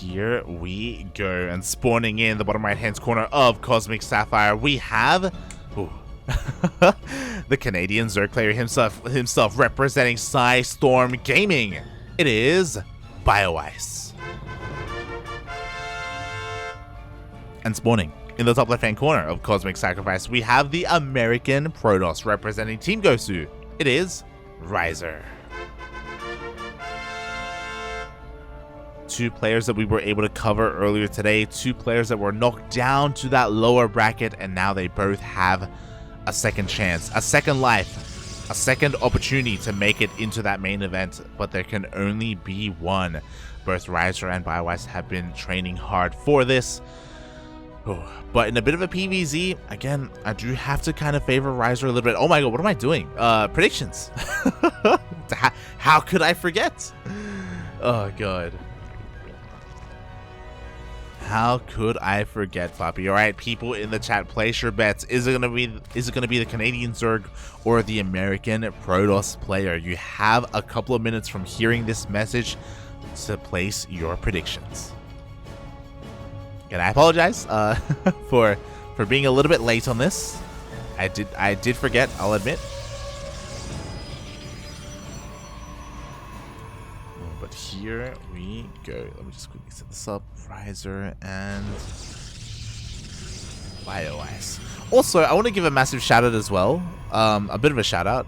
here we go. And spawning in the bottom right-hand corner of Cosmic Sapphire, we have the Canadian Zerg player himself representing Storm Gaming. It is Bioice. And spawning in the top left-hand corner of Cosmic Sacrifice, we have the American Protoss representing Team Gosu. It is Rhizer. Two players that we were able to cover earlier today, two players that were knocked down to that lower bracket, and now they both have a second chance, a second life, a second opportunity to make it into that main event, but there can only be one. Both Rhizer and Bioice have been training hard for this. But in a bit of a PvZ, again, I do have to kind of favor Rhizer a little bit. Oh my god, what am I doing? Predictions. How could I forget? Oh god. How could I forget, Poppy? All right, people in the chat, place your bets. Is it gonna be the Canadian Zerg or the American Protoss player? You have a couple of minutes from hearing this message to place your predictions. And I apologize for being a little bit late on this. I did forget, I'll admit. But here we go. Let me just quickly set this up. Rhizer and Bioice. Also, I want to give a massive shout out as well. A bit of a shout out.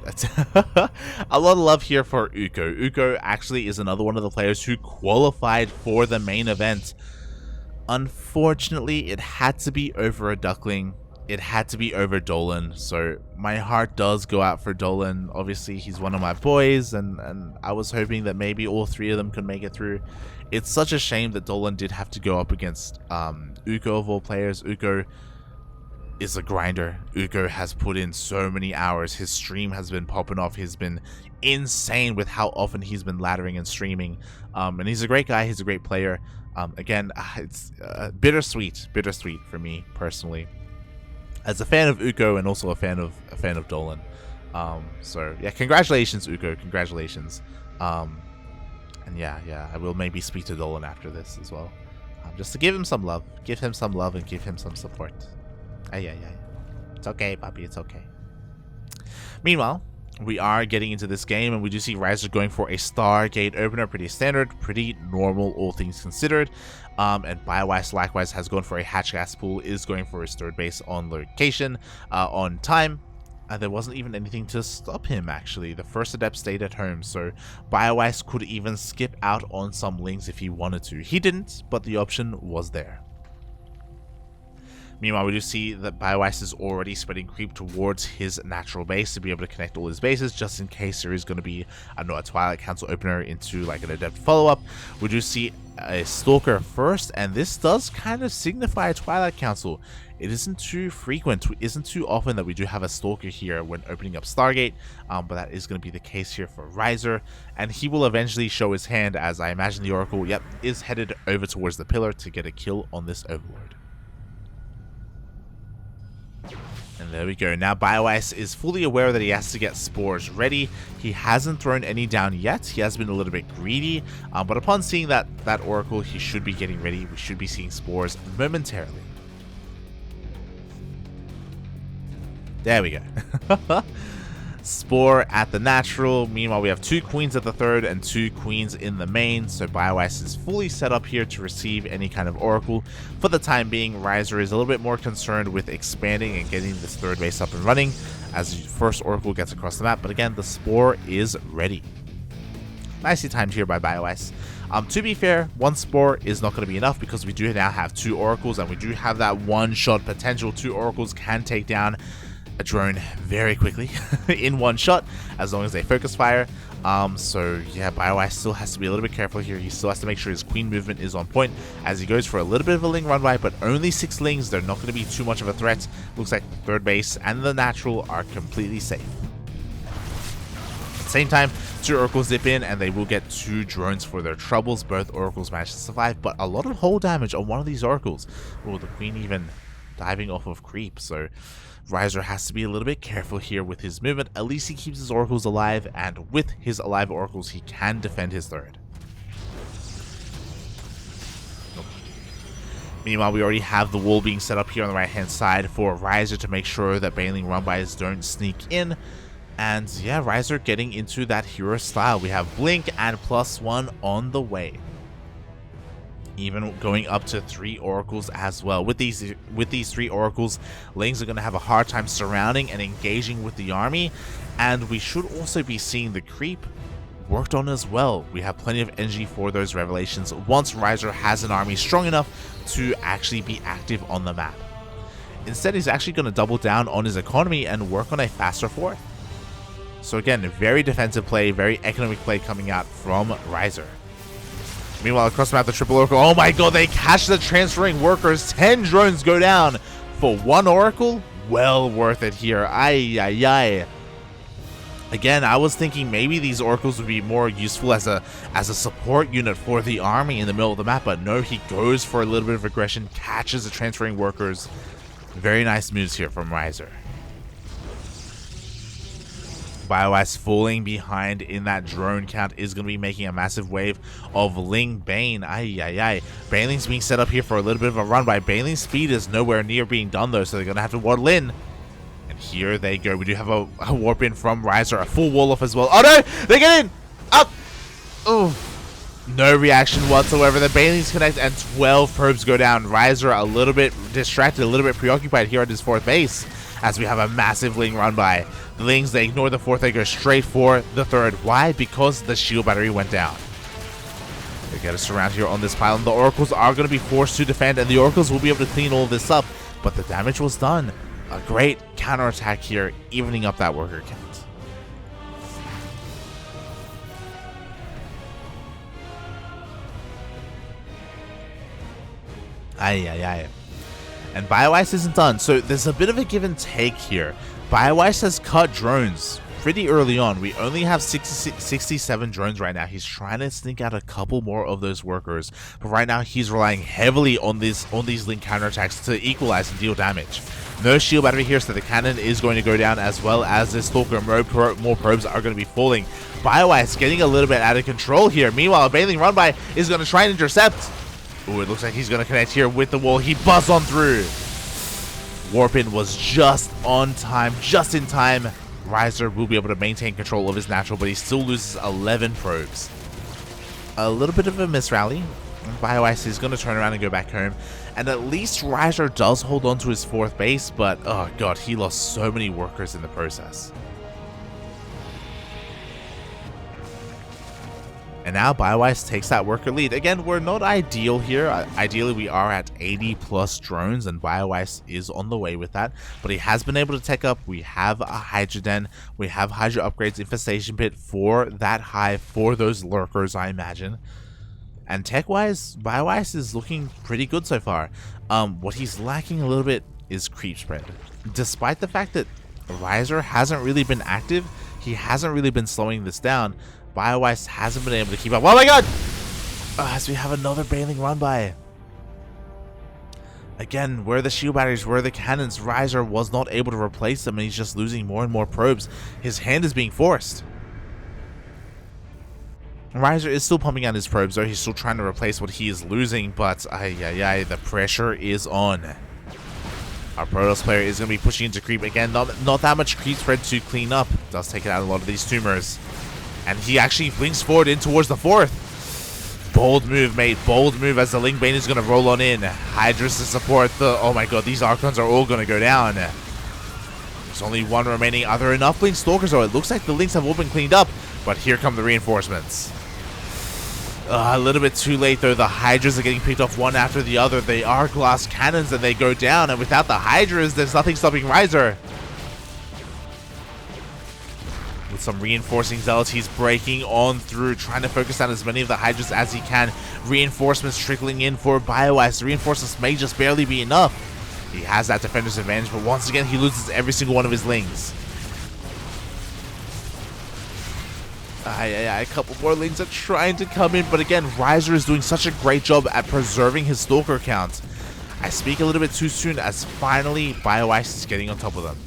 A lot of love here for Uko. Uko actually is another one of the players who qualified for the main event. Unfortunately, it had to be over a Duckling. It had to be over Dolan, so my heart does go out for Dolan. Obviously, he's one of my boys, and I was hoping that maybe all three of them could make it through. It's such a shame that Dolan did have to go up against Uko of all players. Uko is a grinder. Uko has put in so many hours. His stream has been popping off. He's been insane with how often he's been laddering and streaming. And he's a great guy. He's a great player. Again, it's bittersweet for me personally, as a fan of Uko and also a fan of Dolan. So yeah, congratulations, Uko. Congratulations. And yeah, I will maybe speak to Dolan after this as well, just to give him some love, and give him some support. Yeah. It's okay, Poppy. It's okay. Meanwhile, we are getting into this game, and we do see Rhizer going for a Stargate opener. Pretty standard, pretty normal, all things considered. And Bioice likewise has gone for a hatch gas pool, is going for his third base on location, on time. There wasn't even anything to stop him, actually. The first adept stayed at home, so Bioice could even skip out on some links if he wanted to. He didn't, but the option was there. Meanwhile, we do see that Bioice is already spreading creep towards his natural base to be able to connect all his bases, just in case there is going to be, I don't know, a Twilight Council opener into like an adept follow-up. We do see a Stalker first, and this does kind of signify a Twilight Council. It isn't too frequent, isn't too often that we do have a Stalker here when opening up Stargate, but that is going to be the case here for Rhizer, and he will eventually show his hand, as I imagine the Oracle, is headed over towards the pillar to get a kill on this Overlord. And there we go. Now Bioice is fully aware that he has to get spores ready. He hasn't thrown any down yet. He has been a little bit greedy, but upon seeing that Oracle, he should be getting ready. We should be seeing spores momentarily. There we go. Spore at the natural. Meanwhile, we have 2 queens at the third and 2 queens in the main, so Bioice is fully set up here to receive any kind of Oracle. For the time being, Rhizer is a little bit more concerned with expanding and getting this third base up and running as the first Oracle gets across the map, but again, the Spore is ready. Nicely timed here by Bioice. To be fair, 1 Spore is not going to be enough because we do now have 2 Oracles, and we do have that one-shot potential. 2 Oracles can take down a drone very quickly in one shot, as long as they focus fire. So yeah, Bioice still has to be a little bit careful here. He still has to make sure his queen movement is on point as he goes for a little bit of a ling run by, but only 6 lings. They're not going to be too much of a threat. Looks like the third base and the natural are completely safe. At the same time, 2 Oracles dip in and they will get 2 drones for their troubles. Both Oracles manage to survive, but a lot of hull damage on one of these Oracles. Oh, the queen even diving off of creep, so Rhizer has to be a little bit careful here with his movement. At least he keeps his Oracles alive, and with his alive Oracles, he can defend his third. Meanwhile, we already have the wall being set up here on the right-hand side for Rhizer to make sure that Baneling run-bys don't sneak in. And yeah, Rhizer getting into that hero style. We have Blink and +1 on the way. Even going up to 3 oracles as well. With these 3 oracles, Lings are going to have a hard time surrounding and engaging with the army. And we should also be seeing the creep worked on as well. We have plenty of energy for those revelations once Rhizer has an army strong enough to actually be active on the map. Instead, he's actually going to double down on his economy and work on a faster 4th. So again, very defensive play, very economic play coming out from Rhizer. Meanwhile, across the map, the triple oracle. Oh my god, they catch the transferring workers. 10 drones go down for 1 oracle. Well worth it here. Ay, ay, ay. Again, I was thinking maybe these oracles would be more useful as a support unit for the army in the middle of the map, but no, he goes for a little bit of aggression, catches the transferring workers. Very nice moves here from Rhizer. Bioice falling behind in that drone count is going to be making a massive wave of Ling Bane. Ay, ay, ay. Baneling's being set up here for a little bit of a run by. Baneling's speed is nowhere near being done though, so they're going to have to waddle in. And here they go. We do have a warp in from Rhizer, a full wall off as well. Oh no! They get in! Up! Oh. No reaction whatsoever. The Banelings connect and 12 probes go down. Rhizer a little bit distracted, a little bit preoccupied here at his 4th base as we have a massive Ling run by. The Lings, they ignore the 4th, they go straight for the 3rd. Why? Because the shield battery went down. They get us around here on this pylon. The oracles are going to be forced to defend, and the oracles will be able to clean all of this up, but the damage was done. A great counterattack here, evening up that worker count. Ay, ay, ay. And Bioice isn't done, so there's a bit of a give and take here. Bioice has cut drones pretty early on. We only have 67 drones right now. He's trying to sneak out a couple more of those workers, but right now he's relying heavily on these Link counterattacks to equalize and deal damage. No shield battery here, so the cannon is going to go down as well as this Stalker. More probes are going to be falling. Bioice getting a little bit out of control here. Meanwhile, a Baneling run by is going to try and intercept. Ooh, it looks like he's going to connect here with the wall. He buzzed on through. Warp-in was just on time, just in time. Rhizer will be able to maintain control of his natural, but he still loses 11 probes. A little bit of a misrally. Bioice is going to turn around and go back home. And at least Rhizer does hold on to his 4th base, but oh god, he lost so many workers in the process. And now Bioice takes that worker lead. Again, we're not ideal here. Ideally, we are at 80 plus drones, and Bioice is on the way with that. But he has been able to tech up. We have a Hydra Den. We have Hydra upgrades, Infestation Pit for that hive, for those lurkers, I imagine. And tech-wise, Bioice is looking pretty good so far. What he's lacking a little bit is creep spread. Despite the fact that Rhizer hasn't really been active, he hasn't really been slowing this down, Bioice hasn't been able to keep up. Oh my god! As we have another Baneling run by. Again, where are the shield batteries? Where are the cannons? Rhizer was not able to replace them, and he's just losing more and more probes. His hand is being forced. Rhizer is still pumping out his probes, though. He's still trying to replace what he is losing, but the pressure is on. Our Protoss player is going to be pushing into creep again. Not that much creep spread to clean up. Does take it out a lot of these tumors. And he actually blinks forward in towards the 4th. Bold move, mate. Bold move as the Ling Bane is going to roll on in. Hydras to support the... Oh my god, these Archons are all going to go down. There's only 1 remaining. Are there enough Blink Stalkers? Oh, it looks like the Links have all been cleaned up. But here come the reinforcements. A little bit too late, though. The Hydras are getting picked off one after the other. They are glass cannons, and they go down. And without the Hydras, there's nothing stopping Rhizer. With some reinforcing zealots, he's breaking on through, trying to focus on as many of the Hydras as he can. Reinforcements trickling in for Bioice. The reinforcements may just barely be enough. He has that defender's advantage, but once again, he loses every single one of his Lings. A couple more Lings are trying to come in, but again, Rhizer is doing such a great job at preserving his Stalker count. I speak a little bit too soon, as finally Bioice is getting on top of them.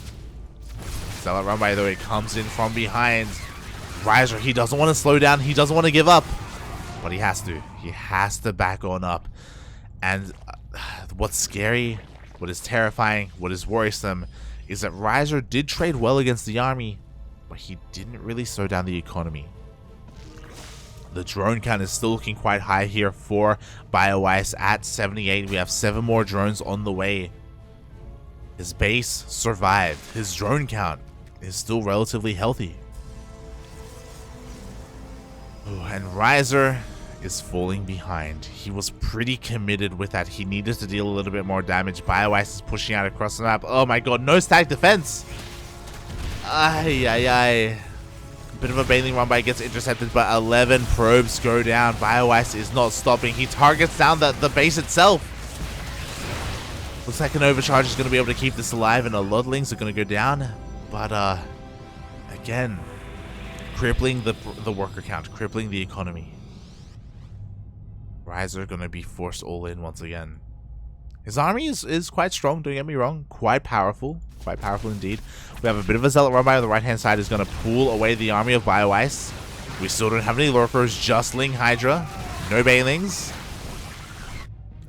Zealot run by, though, it comes in from behind. Rhizer, he doesn't want to slow down, he doesn't want to give up, but he has to. He has to back on up. And what's scary, what is terrifying, what is worrisome is that Rhizer did trade well against the army, but he didn't really slow down the economy. The drone count is still looking quite high here for Bioice at 78. We have 7 more drones on the way. His base survived. His drone count is still relatively healthy. Ooh, and Rhizer is falling behind. He was pretty committed with that. He needed to deal a little bit more damage. Bioice is pushing out across the map. Oh my god, no static defense. Ay, ay, ay. Bit of a bathing run by gets intercepted, but 11 probes go down. Bioice is not stopping. He targets down the base itself. Looks like an overcharge is going to be able to keep this alive, and a lot of links are going to go down. But again, crippling the worker count, crippling the economy. Rhizer going to be forced all in once again. His army is quite strong, don't get me wrong. Quite powerful indeed. We have a bit of a zealot run by on the right hand side is going to pull away the army of Bioice. We still don't have any lurkers, just Ling Hydra. No Banelings.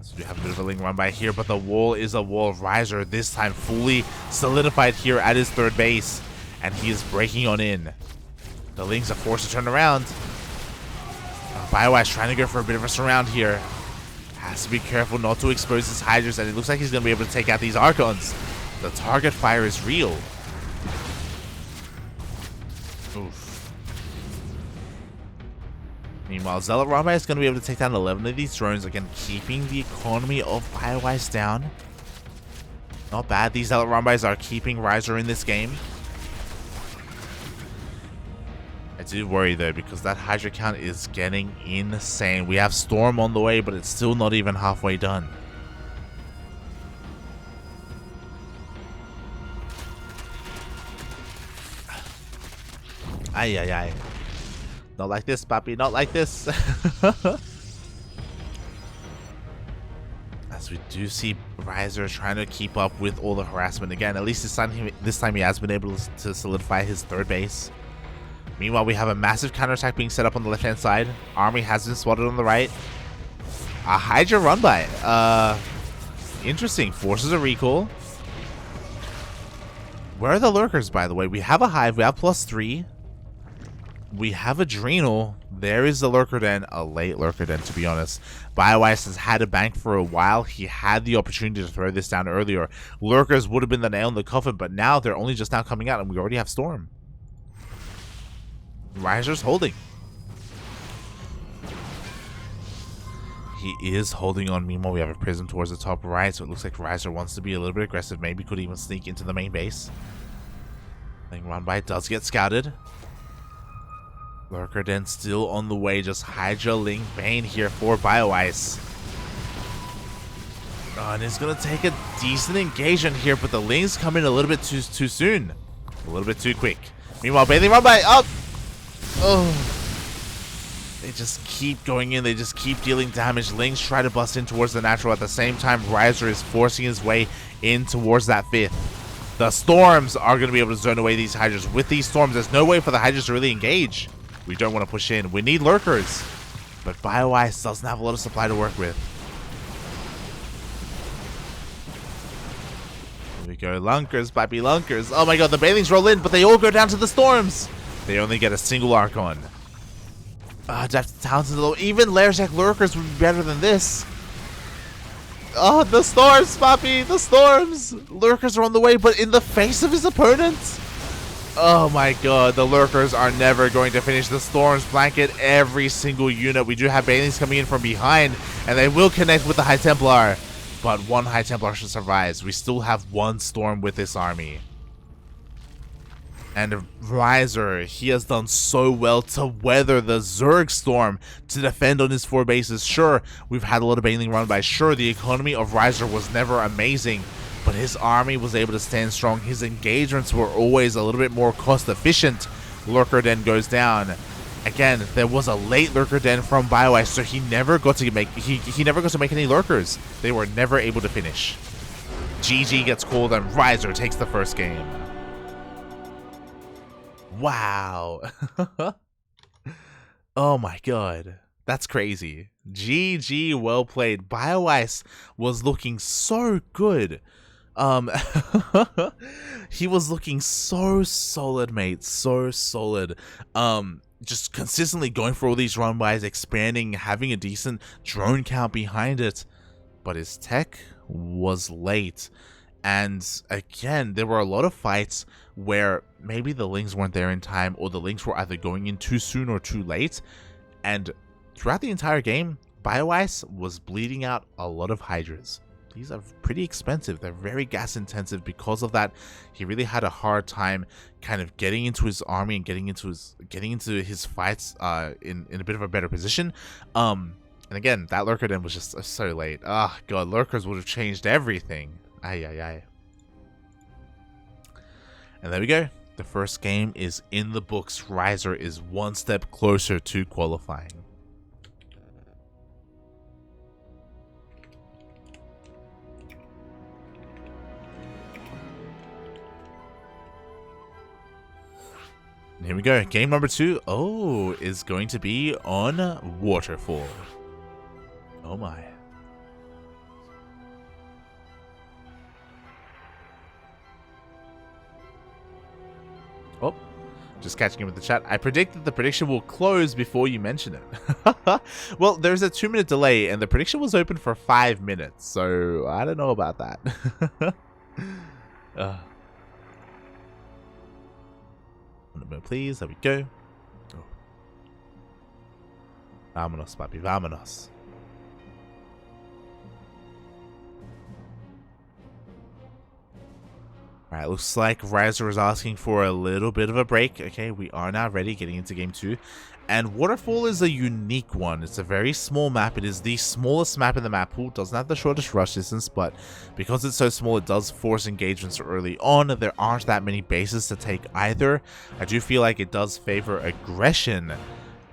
So we have a bit of a Ling run by here, but the wall is a wall of Rhizer, this time fully solidified here at his 3rd base. And he is breaking on in. The Lings are forced to turn around. Bioice trying to go for a bit of a surround here. Has to be careful not to expose his Hydras, and it looks like he's going to be able to take out these Archons. The target fire is real. Oof. Meanwhile, Zealot Rambai is going to be able to take down 11 of these drones, again keeping the economy of Bioice down. Not bad. These Zealot Rambais are keeping Rhizer in this game. I do worry though, because that Hydra count is getting insane. We have Storm on the way, but it's still not even halfway done. Ay, ay, ay. Not like this, papi. Not like this. As we do see Rhizer trying to keep up with all the harassment again. At least this time he has been able to solidify his 3rd base. Meanwhile, we have a massive counterattack being set up on the left-hand side. Army has been spotted on the right. A Hydra run by. Interesting. Forces a recall. Where are the lurkers, by the way? We have a Hive. We have +3. We have Adrenal. There is the lurker den. A late lurker den, to be honest. Bioice has had a bank for a while. He had the opportunity to throw this down earlier. Lurkers would have been the nail in the coffin, but now they're only just now coming out, and we already have Storm. Rhizer's holding. He is holding on. Meanwhile, we have a prism towards the top right, so it looks like Rhizer wants to be a little bit aggressive. Maybe could even sneak into the main base. Thing run by does get scouted. Lurker Den still on the way. Just Hydra Ling Bane here for Bioice. Oh, and it's going to take a decent engagement here, but the Lings come in a little bit too soon. A little bit too quick. Meanwhile, Bathing run by up. Oh, they just keep going in. They just keep dealing damage. Lings try to bust in towards the natural. At the same time, Rhizer is forcing his way in towards that 5th. The Storms are going to be able to zone away these Hydras. With these Storms, there's no way for the Hydras to really engage. We don't want to push in. We need lurkers. But Bioice doesn't have a lot of supply to work with. Here we go. Lunkers, baby lunkers. Oh my god, the Banelings roll in, but they all go down to the Storms. They only get a single Archon. Depth Townsend, though. Even Lairjack Lurkers would be better than this. Oh, the Storms, Papi! The Storms! Lurkers are on the way, but in the face of his opponent? Oh my god, the Lurkers are never going to finish. The Storms blanket every single unit. We do have Banelings coming in from behind, and they will connect with the High Templar. But one High Templar should survive. We still have one Storm with this army. And Rhizer, he has done so well to weather the Zerg Storm to defend on his 4 bases. Sure, we've had a lot of Baneling run by. Sure, the economy of Rhizer was never amazing, but his army was able to stand strong. His engagements were always a little bit more cost efficient. Lurker Den goes down. Again, there was a late Lurker Den from Bioice, so he never got to make he never got to make any lurkers. They were never able to finish. GG gets called, and Rhizer takes the first game. Wow. Oh my god. That's crazy. GG, well played. Bioice was looking so good. Um, he was looking so solid, mate. So solid. Just consistently going for all these run-bys, expanding, having a decent drone count behind it. But his tech was late. And again, there were a lot of fights where maybe the lings weren't there in time, or the lings were either going in too soon or too late. And throughout the entire game, Bioice was bleeding out a lot of Hydras. These are pretty expensive. They're very gas intensive. Because of that, he really had a hard time kind of getting into his army and getting into his fights in a bit of a better position. And again, that lurker den was just so late. Ah, god, lurkers would have changed everything. Ay, ay, ay. And there we go. The first game is in the books. Rhizer is one step closer to qualifying. And here we go. Game number 2, is going to be on Waterfall. Oh my. Oh, just catching up with the chat. I predict that the prediction will close before you mention it. Well, there's a 2-minute delay, and the prediction was open for 5 minutes, so I don't know about that. One minute, please. There we go. Oh. Vámonos, papi, vámonos. Alright, looks like Rhizer is asking for a little bit of a break. Okay, we are now ready, getting into game 2. And Waterfall is a unique one. It's a very small map. It is the smallest map in the map pool. Doesn't have the shortest rush distance, but because it's so small, it does force engagements early on. There aren't that many bases to take either. I do feel like it does favor aggression.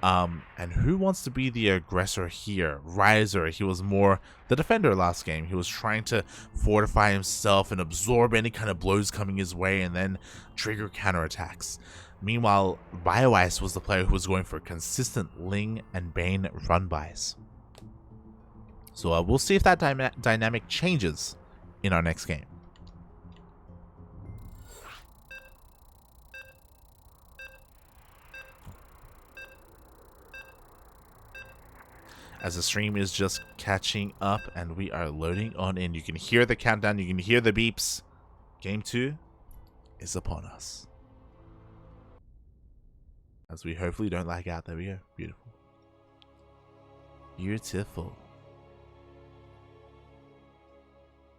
And who wants to be the aggressor here? Rhizer. He was more the defender last game. He was trying to fortify himself and absorb any kind of blows coming his way and then trigger counterattacks. Meanwhile, Bioice was the player who was going for consistent Ling and Bane run-bys. So we'll see if that dynamic changes in our next game. As the stream is just catching up and we are loading on in. You can hear the countdown, you can hear the beeps. Game 2 is upon us. As we hopefully don't lag out. There we go. Beautiful. Beautiful.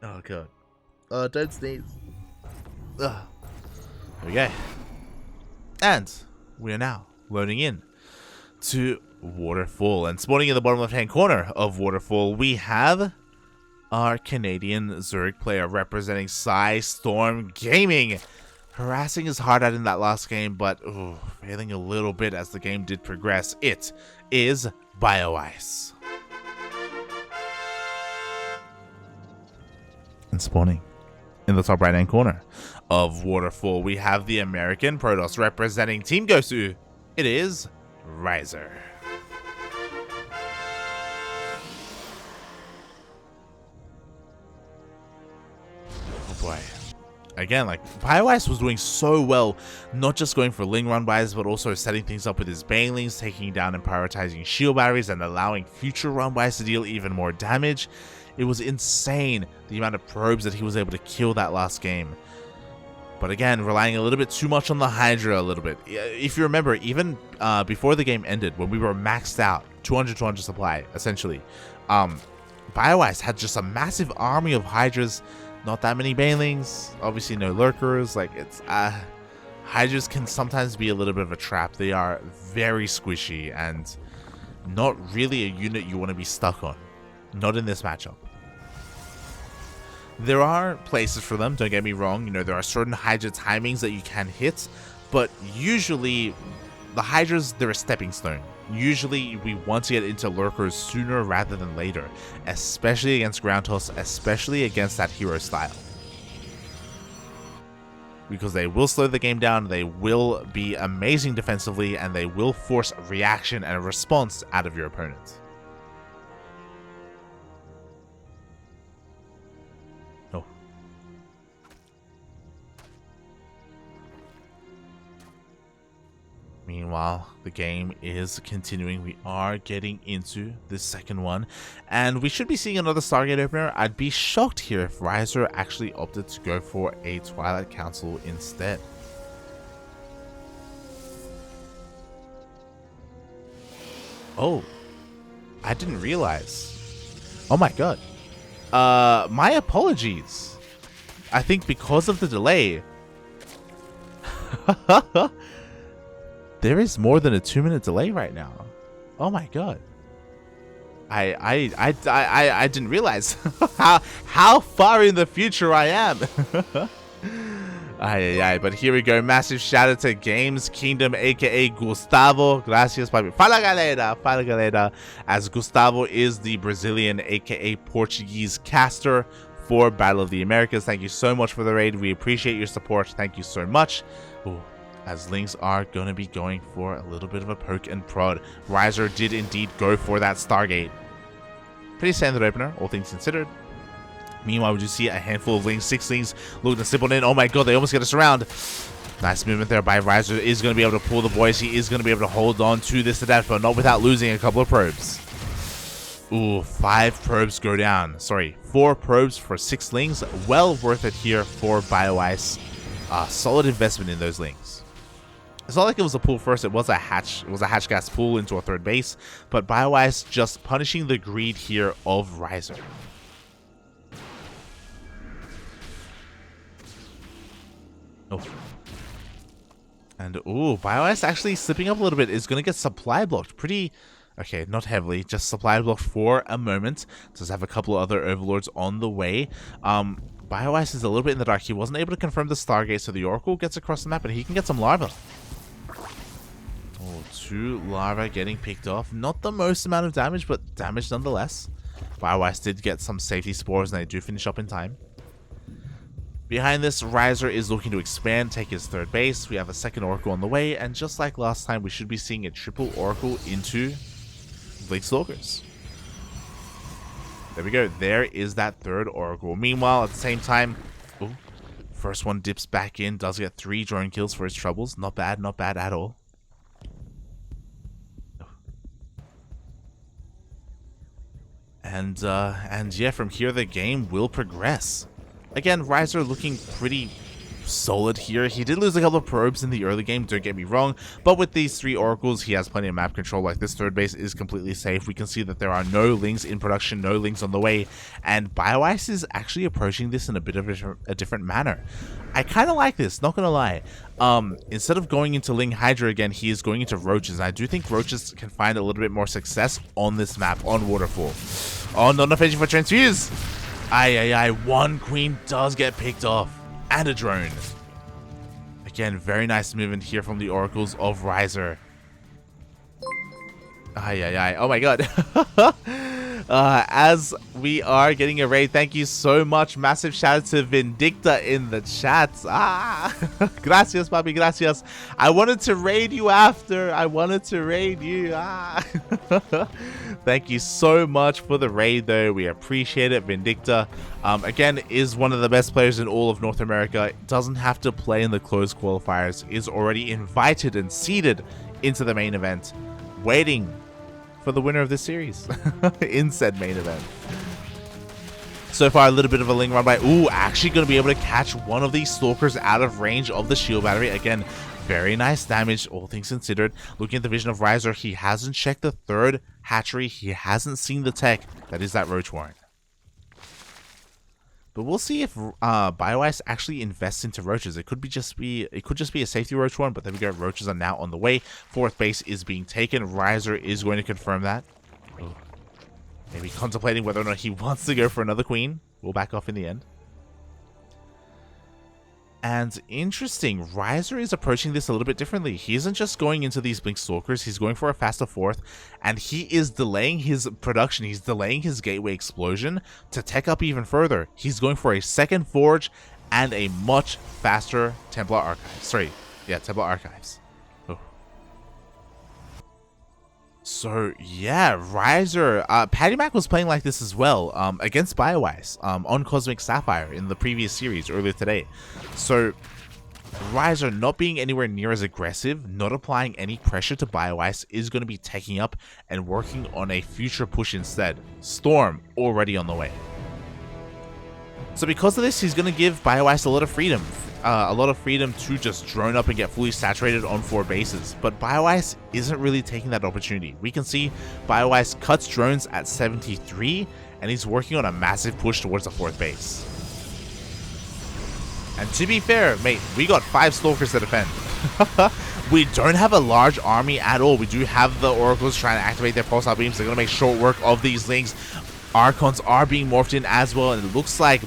Oh god. Oh, don't sneeze. Ugh. There we go. And we are now loading in to Waterfall. And spawning in the bottom left hand corner of Waterfall, we have our Canadian Zurich player representing Storm Gaming. Harassing his heart out in that last game, but failing a little bit as the game did progress. It is Bioice. And spawning in the top right hand corner of Waterfall, we have the American Protoss representing Team Gosu. It is Rhizer. Oh boy. Again, like, Bioice was doing so well, not just going for Ling run-bys, but also setting things up with his Banelings, taking down and prioritizing shield batteries, and allowing future run-bys to deal even more damage. It was insane, the amount of probes that he was able to kill that last game. But again, relying a little bit too much on the Hydra a little bit. If you remember, even before the game ended, when we were maxed out, 200 supply, essentially, Bioice had just a massive army of Hydras. Not that many Banelings, obviously no lurkers. Like, it's Hydras can sometimes be a little bit of a trap. They are very squishy and not really a unit you want to be stuck on. Not in this matchup. There are places for them, don't get me wrong. You know, there are certain Hydra timings that you can hit, but usually the Hydras, they're a stepping stone. Usually we want to get into lurkers sooner rather than later, especially against ground toss, especially against that hero style. because they will slow the game down, they will be amazing defensively, and they will force a reaction and a response out of your opponent. No. Meanwhile, the game is continuing. We are getting into the second one, and we should be seeing another Stargate opener. I'd be shocked here if Rhizer actually opted to go for a Twilight Council instead. Oh, I didn't realize. Oh my god. My apologies. I think because of the delay. There is more than a 2-minute delay right now. Oh my god. I didn't realize how far in the future I am. But here we go. Massive shout out to Games Kingdom, aka Gustavo. Gracias, papi. Fala galera, as Gustavo is the Brazilian, aka Portuguese caster for Battle of the Americas. Thank you so much for the raid. We appreciate your support. Thank you so much. Ooh. As Lings are going to be going for a little bit of a poke and prod. Rhizer did indeed go for that Stargate. Pretty standard opener, all things considered. Meanwhile, we do see a handful of Lings, 6 Lings looking to stipple in. Oh my god, they almost get us around. Nice movement there by Rhizer. Is going to be able to pull the boys. He is going to be able to hold on to this adapt, but not without losing a couple of probes. Ooh, 5 probes go down. Sorry, 4 probes for 6 Lings. Well worth it here for Bioice. Solid investment in those Lings. It's not like it was a pull first, it was a hatch gas pull into a third base, but Bioice just punishing the greed here of Rhizer. Oh. And ooh, Bioice actually slipping up a little bit, is going to get supply blocked pretty, okay, not heavily, just supply blocked for a moment. Does have a couple of other overlords on the way. Bioice is a little bit in the dark. He wasn't able to confirm the Stargate, so the Oracle gets across the map and he can get some larva. Oh, 2 larva getting picked off. Not the most amount of damage, but damage nonetheless. Bioice did get some safety spores and they do finish up in time. Behind this, Rhizer is looking to expand, take his third base. We have a second Oracle on the way, and just like last time, we should be seeing a triple Oracle into Blink Stalkers. There we go. There is that third Oracle. Meanwhile, at the same time, ooh, first one dips back in, does get 3 drone kills for his troubles. Not bad at all. And yeah, from here the game will progress. Again, Rhizer looking pretty solid here. He did lose a couple of probes in the early game, don't get me wrong, but with these 3 oracles, he has plenty of map control. Like, this third base is completely safe. We can see that there are no Lings in production, no Lings on the way, and Bioice is actually approaching this in a bit of a different manner. I kind of like this, not gonna lie. Instead of going into Ling Hydra again, he is going into Roaches, and I do think Roaches can find a little bit more success on this map, on Waterfall. Oh, not enough energy for Transfuse! One queen does get picked off. And a drone. Again, very nice movement here from the oracles of Rhizer. Oh my god. As we are getting a raid, thank you so much. Massive shout out to Vindicta in the chat. Gracias, papi, gracias. I wanted to raid you after. Thank you so much for the raid, though. We appreciate it. Vindicta, again, is one of the best players in all of North America. Doesn't have to play in the closed qualifiers. Is already invited and seeded into the main event, waiting for the winner of this series in said main event. So far, a little bit of a Ling run by. Ooh, actually going to be able to catch one of these Stalkers out of range of the shield battery. Again, very nice damage, all things considered. Looking at the vision of Rhizer, he hasn't checked the third hatchery. He hasn't seen the tech. That is that Roach Warren. But we'll see if Bioice actually invests into Roaches. It could just be a safety Roach one, but there we go. Roaches are now on the way. 4th base is being taken. Rhizer is going to confirm that. Oh. Maybe contemplating whether or not he wants to go for another queen. We'll back off in the end. And interesting, Rhizer is approaching this a little bit differently. He isn't just going into these Blink Stalkers, he's going for a faster 4th, and he is delaying his production, he's delaying his Gateway Explosion to tech up even further. He's going for a second Forge and a much faster Templar Archives. Sorry, yeah, Templar Archives. Oh. So yeah, Rhizer, Patty Mac was playing like this as well, against Bioice, on Cosmic Sapphire in the previous series earlier today. So Rhizer not being anywhere near as aggressive, not applying any pressure to Bioice, is going to be taking up and working on a future push instead. Storm already on the way. So because of this, he's going to give Bioice a lot of freedom. To just drone up and get fully saturated on 4 bases. But Bioice isn't really taking that opportunity. We can see Bioice cuts drones at 73, and he's working on a massive push towards the 4th base. And to be fair, mate, we got 5 Stalkers to defend. We don't have a large army at all. We do have the Oracles trying to activate their pulsar beams. They're going to make short work of these links. Archons are being morphed in as well, and it looks like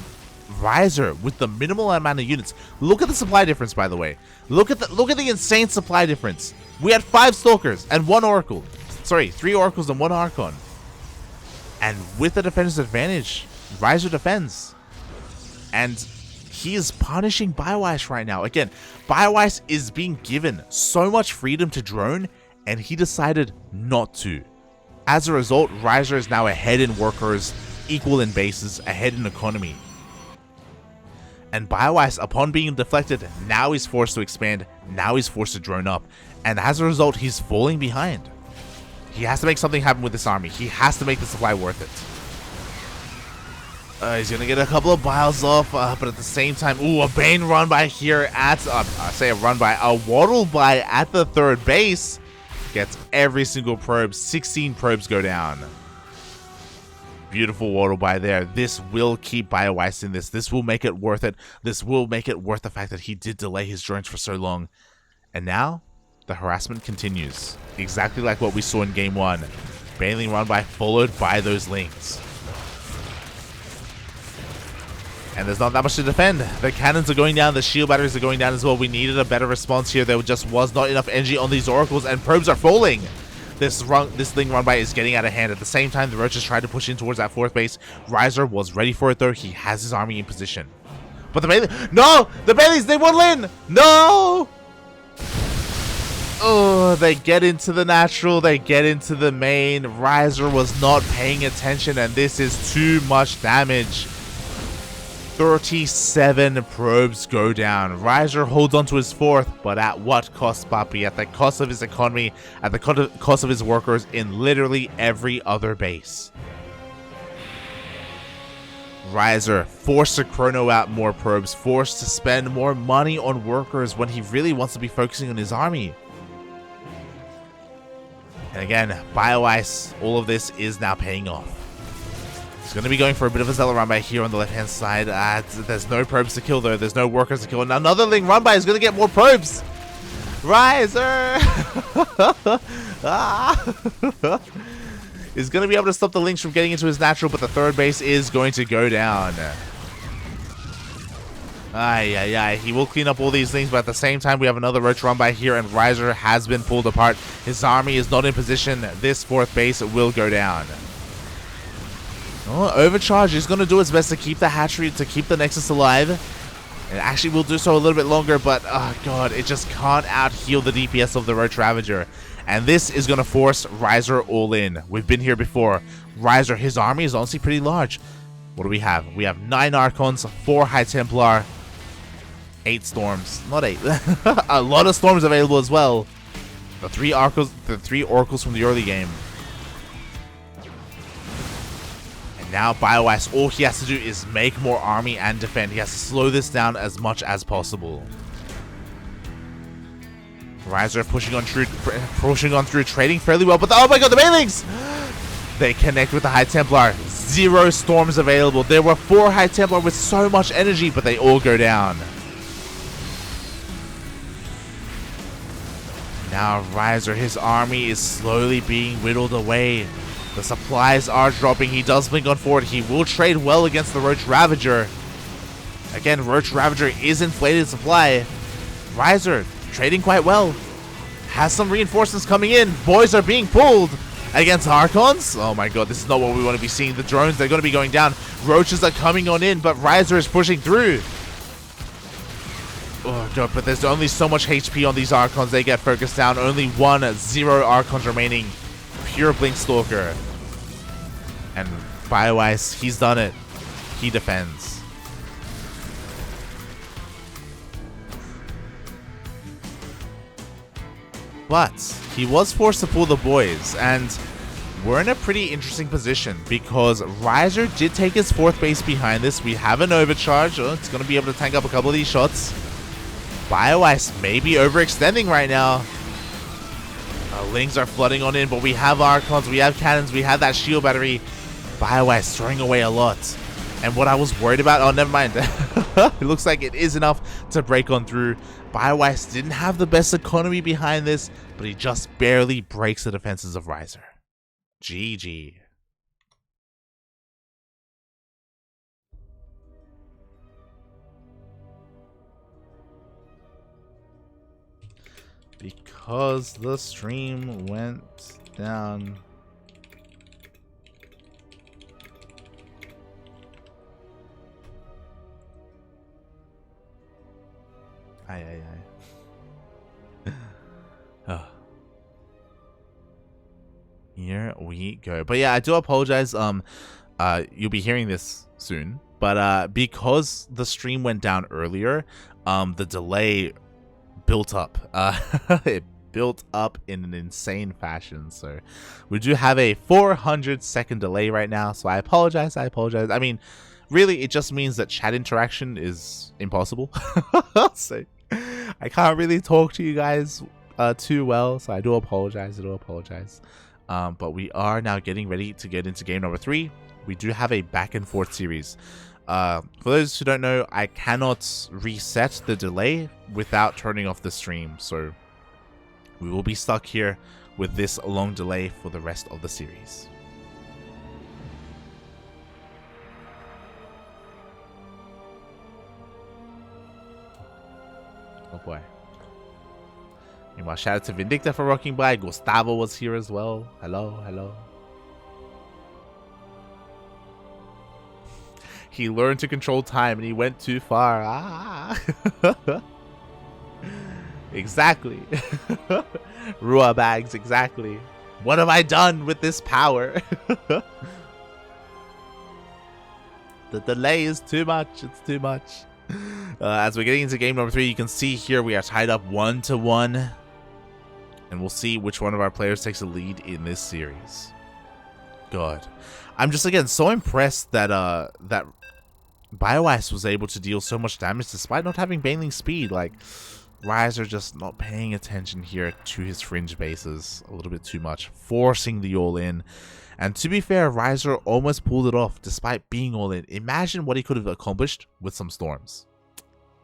Rhizer with the minimal amount of units. Look at the supply difference, by the way. Look at the insane supply difference. We had 5 Stalkers and 1 Oracle. Sorry, 3 Oracles and 1 Archon. And with the defender's advantage, Rhizer defends. And he is punishing Bioice right now. Again, Bioice is being given so much freedom to drone, and he decided not to. As a result, Rhizer is now ahead in workers, equal in bases, ahead in economy. And Bioice, upon being deflected, now he's forced to expand, now he's forced to drone up, and as a result, he's falling behind. He has to make something happen with this army. He has to make the supply worth it. He's gonna get a couple of biles off, but at the same time, ooh, a Bane run by here at, a Waddle by at the 3rd base. Gets every single probe, 16 probes go down. Beautiful Waddle by there. This will keep Bioice in this. This will make it worth it. This will make it worth the fact that he did delay his drones for so long. And now, the harassment continues. Exactly like what we saw in game 1. Baneling run by followed by those links. And there's not that much to defend. The cannons are going down, the shield batteries are going down as well. We needed a better response here. There just was not enough energy on these Oracles, and probes are falling. This thing run by is getting out of hand. At the same time, the Roaches tried to push in towards that 4th base. Rhizer was ready for it though. He has his army in position. But the Bailey... No! The Baileys, they won't win! No! Oh, they get into the natural. They get into the main. Rhizer was not paying attention, and this is too much damage. 37 probes go down. Rhizer holds on to his 4th, but at what cost, Papi? At the cost of his economy, at the cost of his workers in literally every other base. Rhizer forced to chrono out more probes, forced to spend more money on workers when he really wants to be focusing on his army. And again, Bioice, all of this is now paying off. He's going to be going for a bit of a Zealot run by here on the left-hand side. There's no probes to kill, though. There's no workers to kill. And another Ling run by is going to get more probes. Rhizer! Is going to be able to stop the Lynx from getting into his natural, but the 3rd base is going to go down. He will clean up all these things, but at the same time, we have another Roach run by here, and Rhizer has been pulled apart. His army is not in position. This 4th base will go down. Oh, Overcharge is going to do its best to keep the hatchery, to keep the Nexus alive. It actually will do so a little bit longer, but oh god, it just can't out-heal the DPS of the Roach Ravager. And this is going to force Rhizer all in. We've been here before. Rhizer, his army is honestly pretty large. What do we have? We have 9 Archons, 4 High Templar, 8 Storms. Not 8. A lot of Storms available as well. The 3 Oracles from the early game. Now Bioice, all he has to do is make more army and defend. He has to slow this down as much as possible. Rhizer pushing on through, trading fairly well, but oh my god, the Bailings! They connect with the High Templar. 0 Storms available. There were 4 High Templar with so much energy, but they all go down. Now Rhizer, his army is slowly being whittled away. The supplies are dropping. He does blink on forward. He will trade well against the Roach Ravager. Again, Roach Ravager is inflated supply. Rhizer trading quite well. Has some reinforcements coming in. Boys are being pulled against Archons. Oh my god, this is not what we want to be seeing. The drones, they're going to be going down. Roaches are coming on in, but Rhizer is pushing through. Oh, God, but there's only so much HP on these Archons. They get focused down. Only 0 Archons remaining. Pure Blink Stalker. And Bioice, he's done it. He defends. But he was forced to pull the boys, and we're in a pretty interesting position because Rhizer did take his 4th base behind this. We have an overcharge. Oh, it's going to be able to tank up a couple of these shots. Bioice may be overextending right now. Lings are flooding on in, but we have Archons, we have cannons, we have that shield battery. Bioice throwing away a lot. And what I was worried about, oh, never mind. It looks like it is enough to break on through. Bioice didn't have the best economy behind this, but he just barely breaks the defenses of Rhizer. GG. Because the stream went down. Oh. Here we go. But yeah, I do apologize. You'll be hearing this soon. But because the stream went down earlier, the delay built up. It built up in an insane fashion. So we do have a 400-second delay right now. So I apologize. I mean, really, it just means that chat interaction is impossible. So I can't really talk to you guys too well. So I do apologize. But we are now getting ready to get into game number 3. We do have a back and forth series. For those who don't know, I cannot reset the delay without turning off the stream. So we will be stuck here with this long delay for the rest of the series. Oh boy. Meanwhile, shout out to Vindicta for rocking by. Gustavo was here as well. Hello. He learned to control time and he went too far. Ah. Exactly. Rua bags, exactly. What have I done with this power? The delay is too much. It's too much. As we're getting into game number 3, you can see here we are tied up 1-1. And we'll see which one of our players takes a lead in this series. God. I'm just, again, so impressed that that Bioice was able to deal so much damage despite not having Baneling speed. Like, Rhizer just not paying attention here to his fringe bases a little bit too much, forcing the all-in. And to be fair, Rhizer almost pulled it off despite being all-in. Imagine what he could have accomplished with some storms.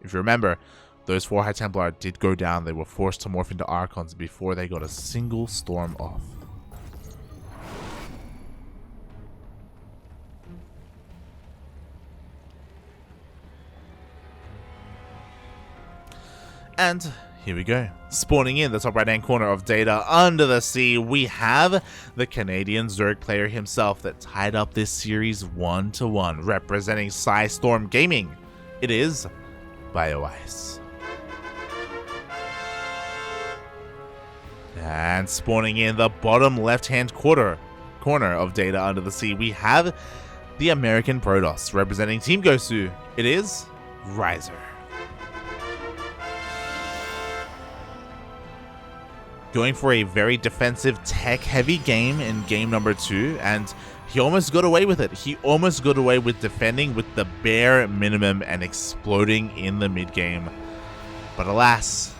If you remember, those 4 High Templar did go down. They were forced to morph into Archons before they got a single storm off. And here we go. Spawning in the top right hand corner of Data under the sea, we have the Canadian Zerg player himself that tied up this series 1-1, representing Storm Gaming. It is Bioice. And spawning in the bottom left hand corner of Data under the sea, we have the American Protoss representing Team Gosu. It is Rhizer. Going for a very defensive, tech-heavy game in game number 2, and he almost got away with it. He almost got away with defending with the bare minimum and exploding in the mid-game. But alas,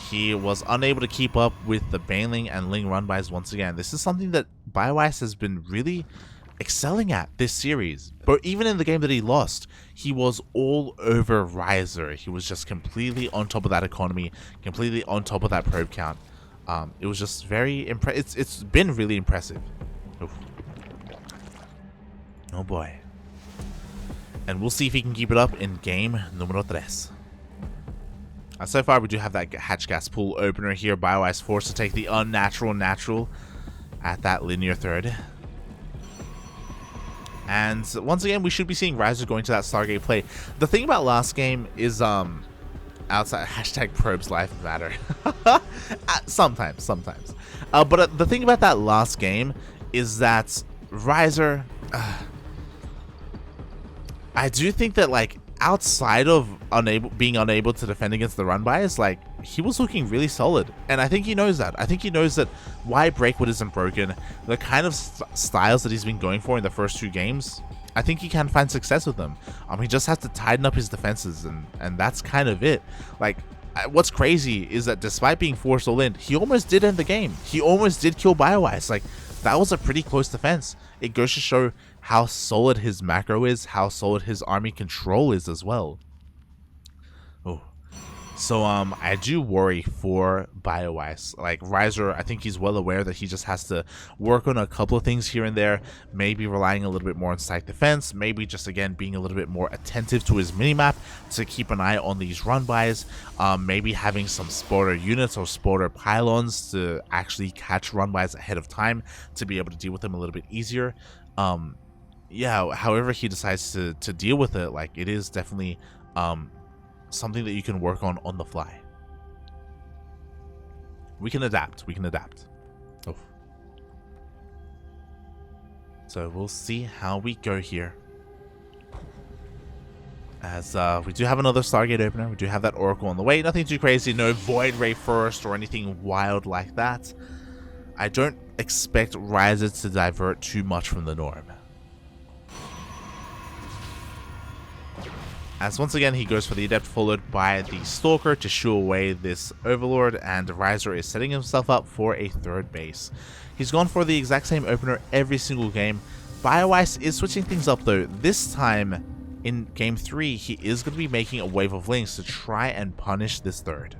he was unable to keep up with the Baneling and Ling run-bys once again. This is something that Bioice has been really excelling at this series. But even in the game that he lost, he was all over Rhizer. He was just completely on top of that economy, completely on top of that probe count. It was just very impressive. It's been really impressive. Oof. Oh boy. And we'll see if he can keep it up in game numero 3. So far, we do have that hatch gas pool opener here. Bioice forced to take the unnatural natural at that linear third. And once again, we should be seeing Rhizer going to that Stargate play. The thing about last game is, outside hashtag probes life matter. Sometimes. But the thing about that last game is that Rhizer, I do think that, like, outside of being unable to defend against the run bys, like, he was looking really solid, and I think he knows that. I think he knows that why Breakwood isn't broken, the kind of styles that he's been going for in the first 2 games, I think he can find success with them. He just has to tighten up his defenses, and that's kind of it. Like, what's crazy is that despite being forced all in, he almost did end the game. He almost did kill Bioice. Like, that was a pretty close defense. It goes to show how solid his macro is, how solid his army control is as well. Oh. So, I do worry for Bioice. Like, Rhizer, I think he's well aware that he just has to work on a couple of things here and there, maybe relying a little bit more on site defense, maybe just, again, being a little bit more attentive to his minimap to keep an eye on these run-bys, maybe having some spotter units or spotter pylons to actually catch run-bys ahead of time to be able to deal with them a little bit easier. Yeah, however he decides to deal with it, like, it is definitely, something that you can work on the fly. We can adapt. Oh. So we'll see how we go here. As we do have another Stargate opener. We do have that Oracle on the way. Nothing too crazy. No Void Ray first or anything wild like that. I don't expect Rhizer to divert too much from the norm. As once again he goes for the Adept, followed by the Stalker to shoo away this Overlord, and Rhizer is setting himself up for a 3rd base. He's gone for the exact same opener every single game. Bioice is switching things up though. This time in game 3 he is going to be making a wave of links to try and punish this 3rd.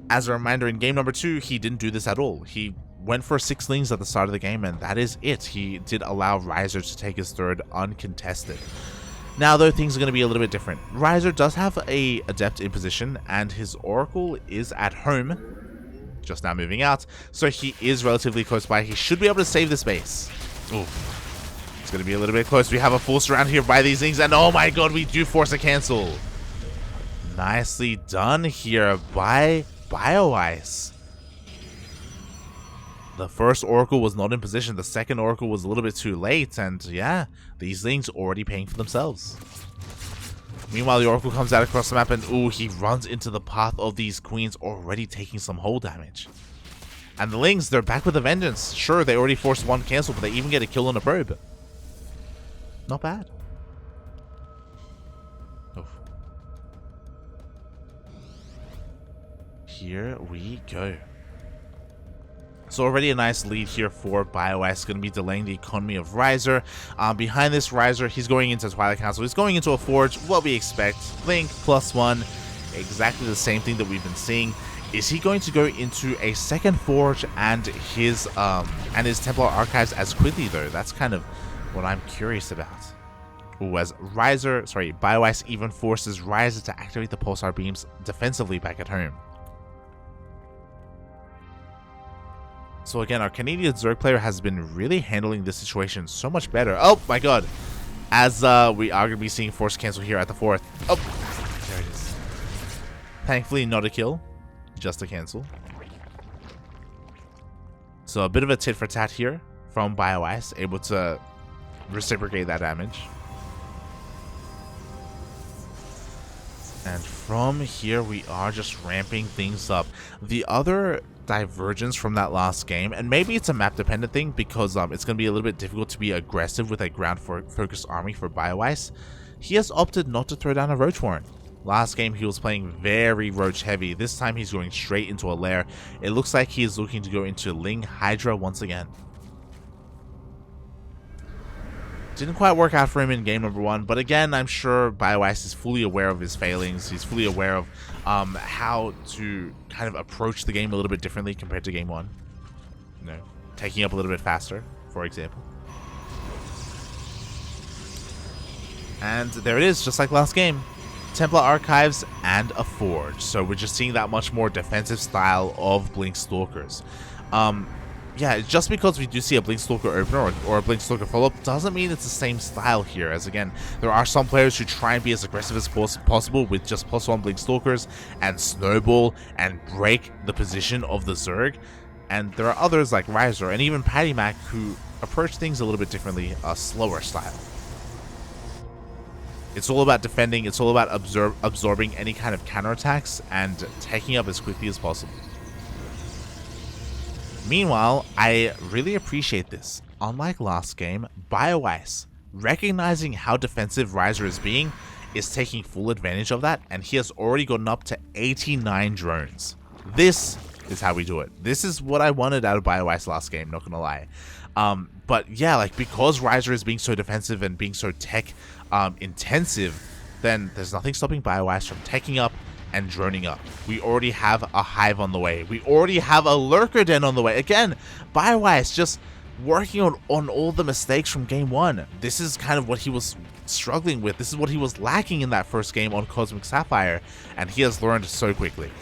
As a reminder, in game number 2 he didn't do this at all. He went for 6 lings at the start of the game, and that is it. He did allow Rhizer to take his 3rd uncontested. Now, though, things are going to be a little bit different. Rhizer does have a Adept in position, and his Oracle is at home, just now moving out, so he is relatively close by. He should be able to save this base. Ooh. It's going to be a little bit close. We have a full surround here by these things, and oh my god, we do force a cancel. Nicely done here by Bioice. The first Oracle was not in position, the second Oracle was a little bit too late, and yeah, these things already paying for themselves. Meanwhile, the Oracle comes out across the map, and ooh, he runs into the path of these queens, already taking some hull damage. And the Lings, they're back with a vengeance. Sure, they already forced 1 cancel, but they even get a kill on a probe. Not bad. Oof. Here we go. So already a nice lead here for Bioice, going to be delaying the economy of Rhizer. Behind this Rhizer, he's going into Twilight Council. He's going into a Forge, what we expect. Link, +1, exactly the same thing that we've been seeing. Is he going to go into a second Forge and his Templar Archives as quickly, though? That's kind of what I'm curious about. Ooh, as Bioice even forces Rhizer to activate the Pulsar Beams defensively back at home. So again, our Canadian Zerg player has been really handling this situation so much better. Oh my god. As we are going to be seeing force cancel here at the 4th. Oh, there it is. Thankfully not a kill, just a cancel. So a bit of a tit for tat here from Bioice, able to reciprocate that damage. And from here, we are just ramping things up. The other divergence from that last game, and maybe it's a map dependent thing because it's going to be a little bit difficult to be aggressive with a ground focused army for Bioice. He has opted not to throw down a Roach Warren. Last game he was playing very Roach heavy. This time he's going straight into a lair. It looks like he is looking to go into Ling Hydra once again. Didn't quite work out for him in game number 1, but again, I'm sure Bioice is fully aware of his failings. He's fully aware of how to kind of approach the game a little bit differently compared to game 1. You know, taking up a little bit faster, for example. And there it is, just like last game. Templar Archives and a Forge. So we're just seeing that much more defensive style of Blink Stalkers. yeah, just because we do see a Blinkstalker opener or a Blinkstalker follow-up doesn't mean it's the same style here. As again, there are some players who try and be as aggressive as possible with just +1 Blinkstalkers and snowball and break the position of the Zerg. And there are others like Rhizer and even Patty Mac who approach things a little bit differently, a slower style. It's all about defending, it's all about absorbing any kind of counterattacks and taking up as quickly as possible. Meanwhile, I really appreciate this. Unlike last game, Bioice, recognizing how defensive Rhizer is being, is taking full advantage of that, and he has already gotten up to 89 drones. This is how we do it. This is what I wanted out of Bioice last game, not gonna lie. But yeah, like, because Rhizer is being so defensive and being so tech intensive, then there's nothing stopping Bioice from taking up and droning up. We already have a hive on the way. We already have a lurker den on the way. Again, Bioice just working on all the mistakes from game one. This is kind of what he was struggling with. This is what he was lacking in that first game on Cosmic Sapphire, and he has learned so quickly.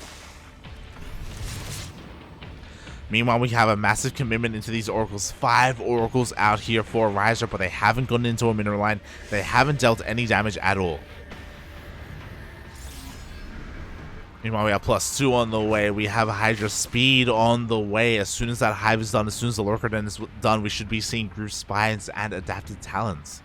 Meanwhile, we have a massive commitment into these oracles. 5 oracles out here for Rhizer, but they haven't gone into a mineral line. They haven't dealt any damage at all. Meanwhile, we have +2 on the way. We have a Hydra speed on the way. As soon as that hive is done, as soon as the lurker den is done, we should be seeing Groove Spines and Adapted Talons.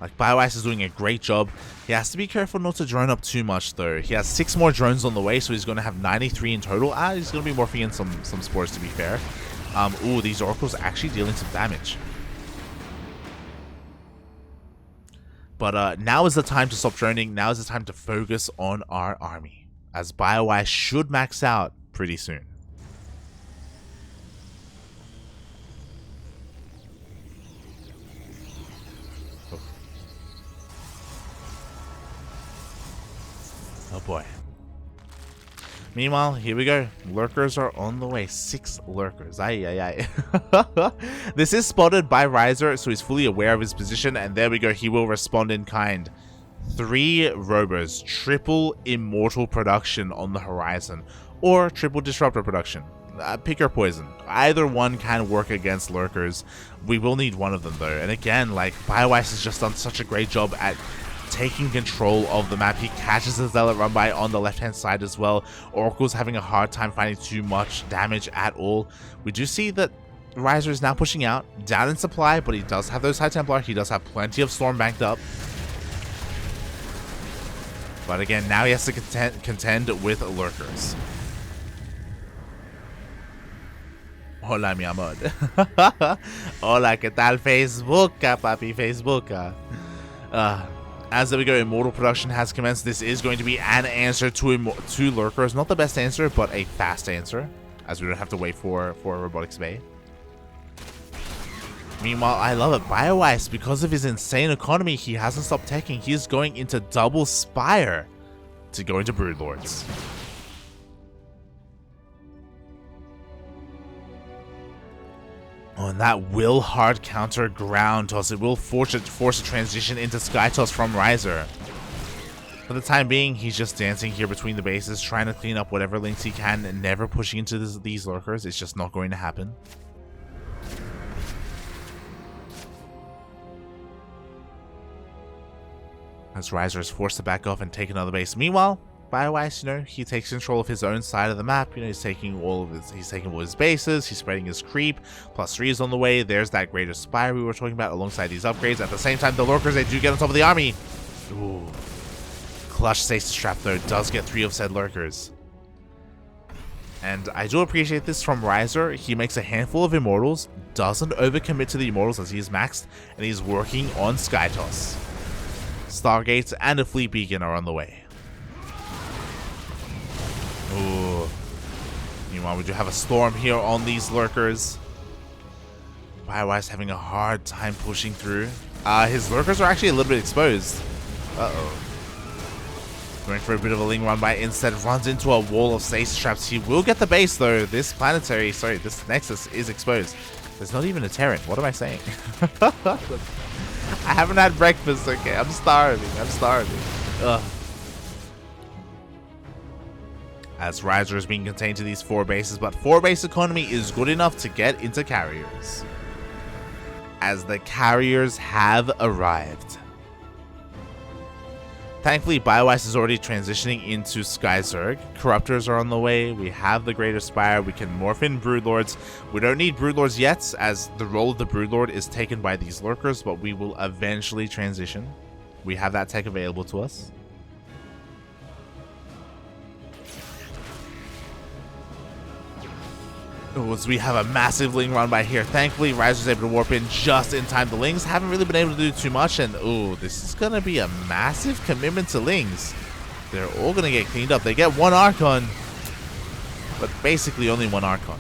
Like, Bioice is doing a great job. He has to be careful not to drone up too much, though. He has 6 more drones on the way, so he's going to have 93 in total. He's going to be morphing in some spores, to be fair. Ooh, these oracles are actually dealing some damage. But now is the time to stop droning. Now is the time to focus on our army, as Bioice should max out pretty soon. Oh boy. Meanwhile, here we go. Lurkers are on the way. 6 lurkers. Aye. This is spotted by Rhizer, so he's fully aware of his position, and there we go. He will respond in kind. 3 Robos. Triple Immortal production on the horizon. Or triple Disruptor production. Pick your poison. Either one can work against lurkers. We will need one of them, though. And again, like, Bioice has just done such a great job at taking control of the map. He catches the Zealot run by on the left hand side as well. Oracle's having a hard time finding too much damage at all. We do see that Rhizer is now pushing out, down in supply, but he does have those High Templar. He does have plenty of Storm banked up. But again, now he has to contend with lurkers. Hola, mi amor. Hola, ¿qué tal Facebook, papi? Facebook. As there we go, Immortal production has commenced. This is going to be an answer to lurkers. Not the best answer, but a fast answer, as we don't have to wait for Robotics Bay. Meanwhile, I love it. Bioice, because of his insane economy, he hasn't stopped taking. He is going into double Spire to go into Broodlords. Oh, and that will hard counter ground toss. It will force a transition into Sky Toss from Rhizer. For the time being, he's just dancing here between the bases, trying to clean up whatever links he can, and never pushing into these lurkers. It's just not going to happen. As Rhizer is forced to back off and take another base. Meanwhile, Bioice, you know, he takes control of his own side of the map. You know, he's taking all his bases, he's spreading his creep. +3 is on the way. There's that Greater Spire we were talking about alongside these upgrades. At the same time, the lurkers, they do get on top of the army. Ooh. Clutch Stasis Trap, though, does get 3 of said lurkers. And I do appreciate this from Rhizer. He makes a handful of Immortals, doesn't overcommit to the Immortals as he is maxed, and he's working on Sky Toss. Stargates and a Fleet Beacon are on the way. Ooh. Meanwhile, we do have a Storm here on these lurkers. Bioice having a hard time pushing through. His lurkers are actually a little bit exposed. Uh-oh. Going for a bit of a Ling run by, instead runs into a wall of Stasis Traps. He will get the base, though. This Nexus is exposed. There's not even a Terran. What am I saying? I haven't had breakfast, okay? I'm starving. Ugh. as Rhizer is being contained to these 4 bases, but 4 base economy is good enough to get into carriers, as the carriers have arrived. Thankfully, Bioice is already transitioning into Skyzerg. Corruptors are on the way. We have the Greater Spire. We can morph in Broodlords. We don't need Broodlords yet, as the role of the Broodlord is taken by these Lurkers, but we will eventually transition. We have that tech available to us. As we have a massive Ling run by here. Thankfully, Rhizer's able to warp in just in time. The Lings haven't really been able to do too much, and ooh, this is gonna be a massive commitment to Lings. They're all gonna get cleaned up. They get 1 Archon, but basically only 1 Archon.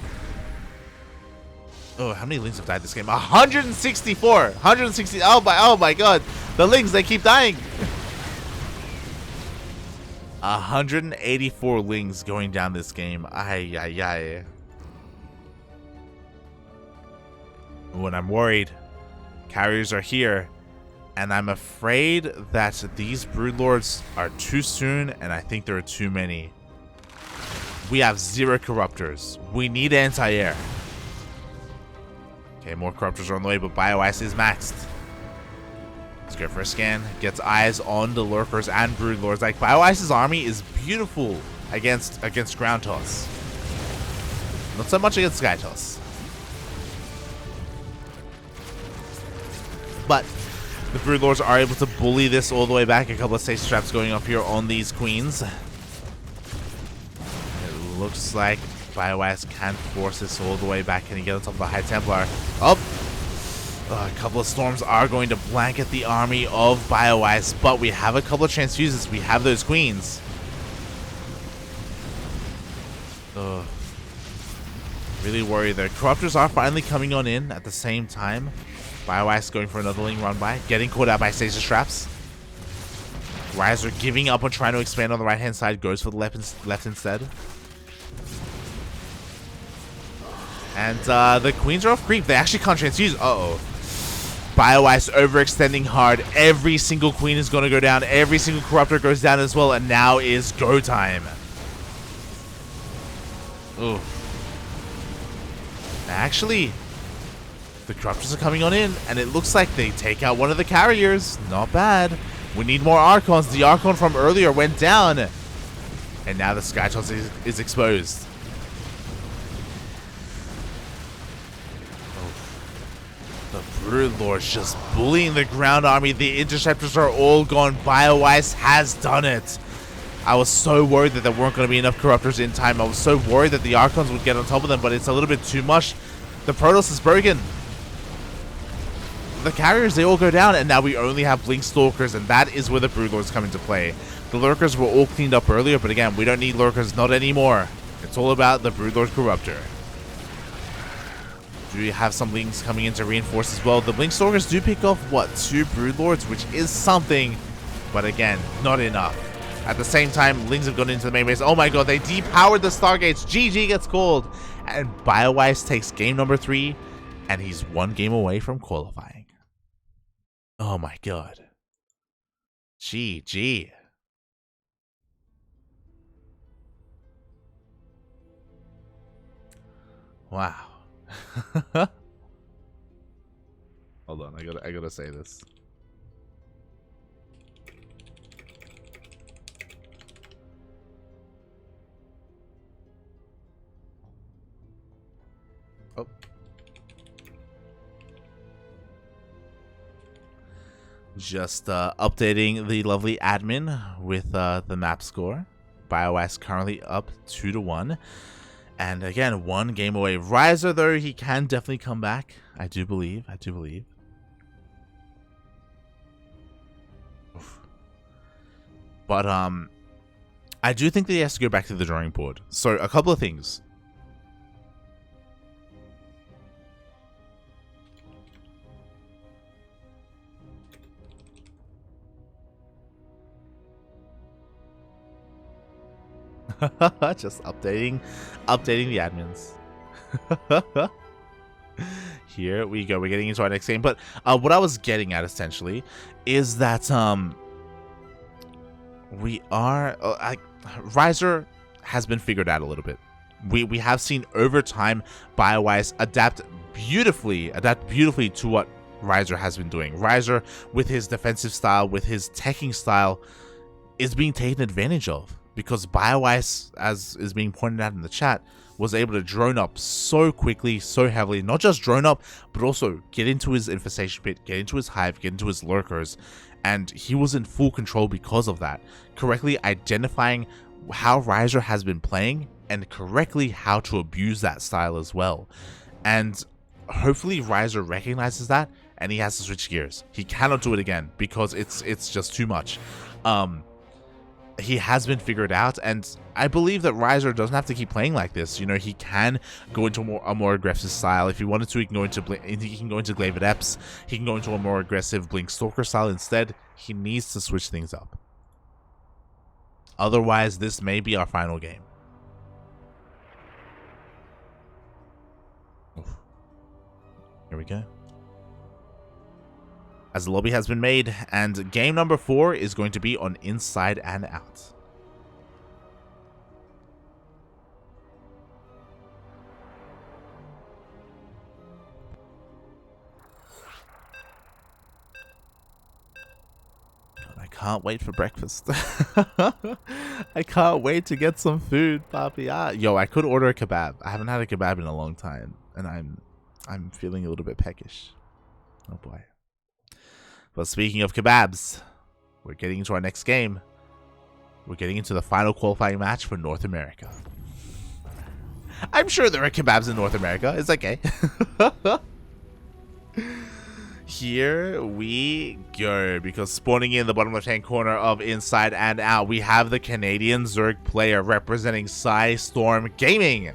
Oh, how many Lings have died this game? 164! 160! Oh my god! The Lings, they keep dying! 184 Lings going down this game. Ay, ay, ay. When I'm worried, carriers are here, and I'm afraid that these Broodlords are too soon, and I think there are too many. We have 0 Corruptors. We need anti-air. Okay, more Corruptors are on the way, but Bioice is maxed. Let's go for a scan. Gets eyes on the Lurkers and Broodlords. Like, Bioice's army is beautiful against Ground Toss. Not so much against Sky Toss. But the Broodlords are able to bully this all the way back. A couple of stasis traps going up here on these queens. It looks like Bioice can force this all the way back. Can he get on top of the High Templar? Oh! A couple of storms are going to blanket the army of Bioice, but we have a couple of transfuses. We have those queens. Ugh. Really worried there. Corruptors are finally coming on in at the same time. Bioice going for another Ling run by, getting caught out by stasis traps. Rhizer giving up on trying to expand on the right hand side, goes for the left instead. And the queens are off creep. They actually can't transfuse. Uh-oh. Bioice overextending hard. Every single queen is going to go down. Every single corruptor goes down as well. And now is go time. Ooh. Actually, the Corruptors are coming on in, and it looks like they take out one of the carriers. Not bad. We need more Archons. The Archon from earlier went down. And now the Skytoss is exposed. The Broodlords just bullying the ground army. The Interceptors are all gone. Bioice has done it. I was so worried that there weren't going to be enough Corruptors in time. I was so worried that the Archons would get on top of them, but it's a little bit too much. The Protoss is broken. The carriers, they all go down, and now we only have Blink Stalkers, and that is where the Broodlords come into play. The Lurkers were all cleaned up earlier, but again, we don't need Lurkers, not anymore. It's all about the Broodlord Corruptor. Do we have some Links coming in to reinforce as well? The Blink Stalkers do pick off, what, 2 Broodlords, which is something, but again, not enough. At the same time, Lings have gone into the main base. Oh my god, they depowered the Stargates. GG gets called. And Bioice takes game number 3, and he's 1 game away from qualifying. Oh my god. GG. Wow. Hold on, I gotta say this. Oh. Just updating the lovely admin with the map score. Bioice currently up 2-1. And again, 1 game away. Rhizer, though, he can definitely come back. I do believe. Oof. But I do think that he has to go back to the drawing board. So a couple of things. Just updating the admins. Here we go. We're getting into our next game. But what I was getting at essentially is that we are Rhizer has been figured out a little bit. We have seen over time Bioice adapt beautifully to what Rhizer has been doing. Rhizer, with his defensive style, with his teching style, is being taken advantage of because Bioice, as is being pointed out in the chat, was able to drone up so quickly, so heavily. Not just drone up, but also get into his infestation pit, get into his hive, get into his lurkers, and he was in full control because of that. Correctly identifying how Rhizer has been playing and correctly how to abuse that style as well. And hopefully Rhizer recognizes that and he has to switch gears. He cannot do it again because it's just too much. He has been figured out, and I believe that Rhizer doesn't have to keep playing like this. You know, he can go into a more aggressive style. If he wanted to, he can go into Glaive Adepts. He can go into a more aggressive Blink Stalker style instead. He needs to switch things up. Otherwise, this may be our final game. Oof. Here we go. As the lobby has been made, and game number 4 is going to be on Inside and Out. God, I can't wait for breakfast. I can't wait to get some food, papi. Yo, I could order a kebab. I haven't had a kebab in a long time, and I'm feeling a little bit peckish. Oh boy. But speaking of kebabs, we're getting into our next game. We're getting into the final qualifying match for North America. I'm sure there are kebabs in North America. It's okay. Here we go. Because spawning in the bottom left-hand corner of Inside and Out, we have the Canadian Zerg player representing Storm Gaming.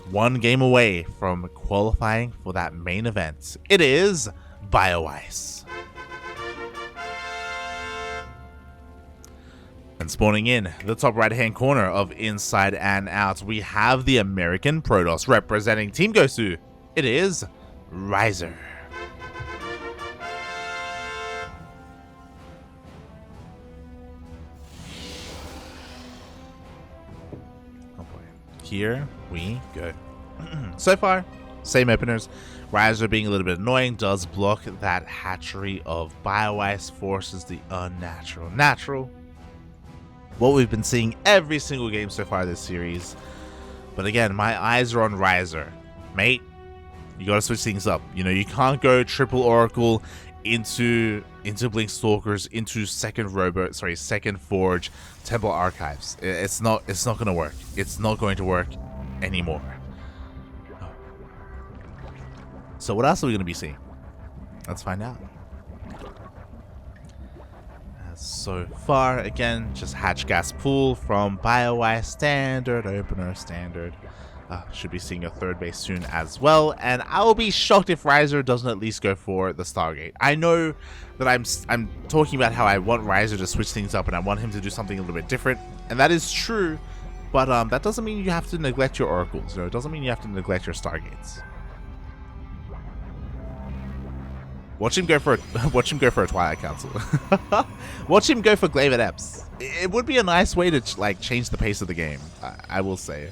One game away from qualifying for that main event. It is Bioice. And spawning in the top right hand corner of Inside and Out, we have the American Protoss representing Team Gosu. It is Rhizer. Oh boy. Here we go. So far, same openers. Rhizer being a little bit annoying, does block that hatchery of Bioice, forces the unnatural natural. What we've been seeing every single game so far this series. But again, my eyes are on Rhizer. Mate, you gotta switch things up. You know, you can't go triple Oracle into Blink Stalkers, into second Forge, Temple Archives. It's not gonna work. It's not going to work anymore. So what else are we gonna be seeing? Let's find out. So far, again, just hatch gas pool from Bioice, standard, opener, standard. Should be seeing a third base soon as well, and I will be shocked if Rhizer doesn't at least go for the Stargate. I know that I'm talking about how I want Rhizer to switch things up and I want him to do something a little bit different, and that is true, but that doesn't mean you have to neglect your Oracles. You know, it doesn't mean you have to neglect your Stargates. Watch him go for a Twilight Council. Watch him go for Glaive Adepts. It would be a nice way to like change the pace of the game. I will say.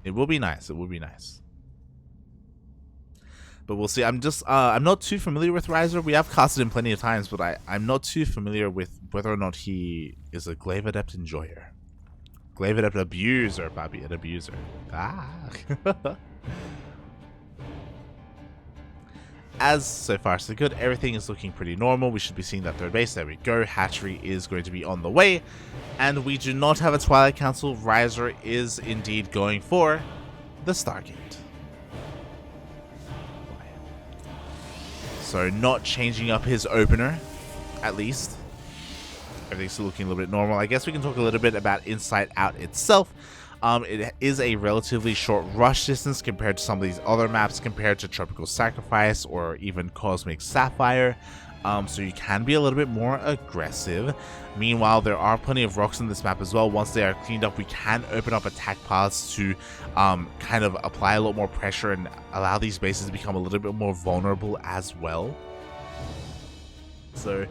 It will be nice. It will be nice. But we'll see. I'm not too familiar with Rhizer. We have casted him plenty of times, but I'm not too familiar with whether or not he is a Glaive Adept enjoyer. Glaive Adept abuser, Bobby, an abuser. As so far so good, everything is looking pretty normal. We should be seeing that third base. There we go. Hatchery is going to be on the way, and we do not have a Twilight Council. Rhizer is indeed going for the Stargate. So not changing up his opener, at least. Everything's still looking a little bit normal. I guess we can talk a little bit about Inside Out itself. It is a relatively short rush distance compared to some of these other maps, compared to Tropical Sacrifice or even Cosmic Sapphire. So you can be a little bit more aggressive. Meanwhile, there are plenty of rocks in this map as well. Once they are cleaned up, we can open up attack paths to kind of apply a lot more pressure and allow these bases to become a little bit more vulnerable as well. So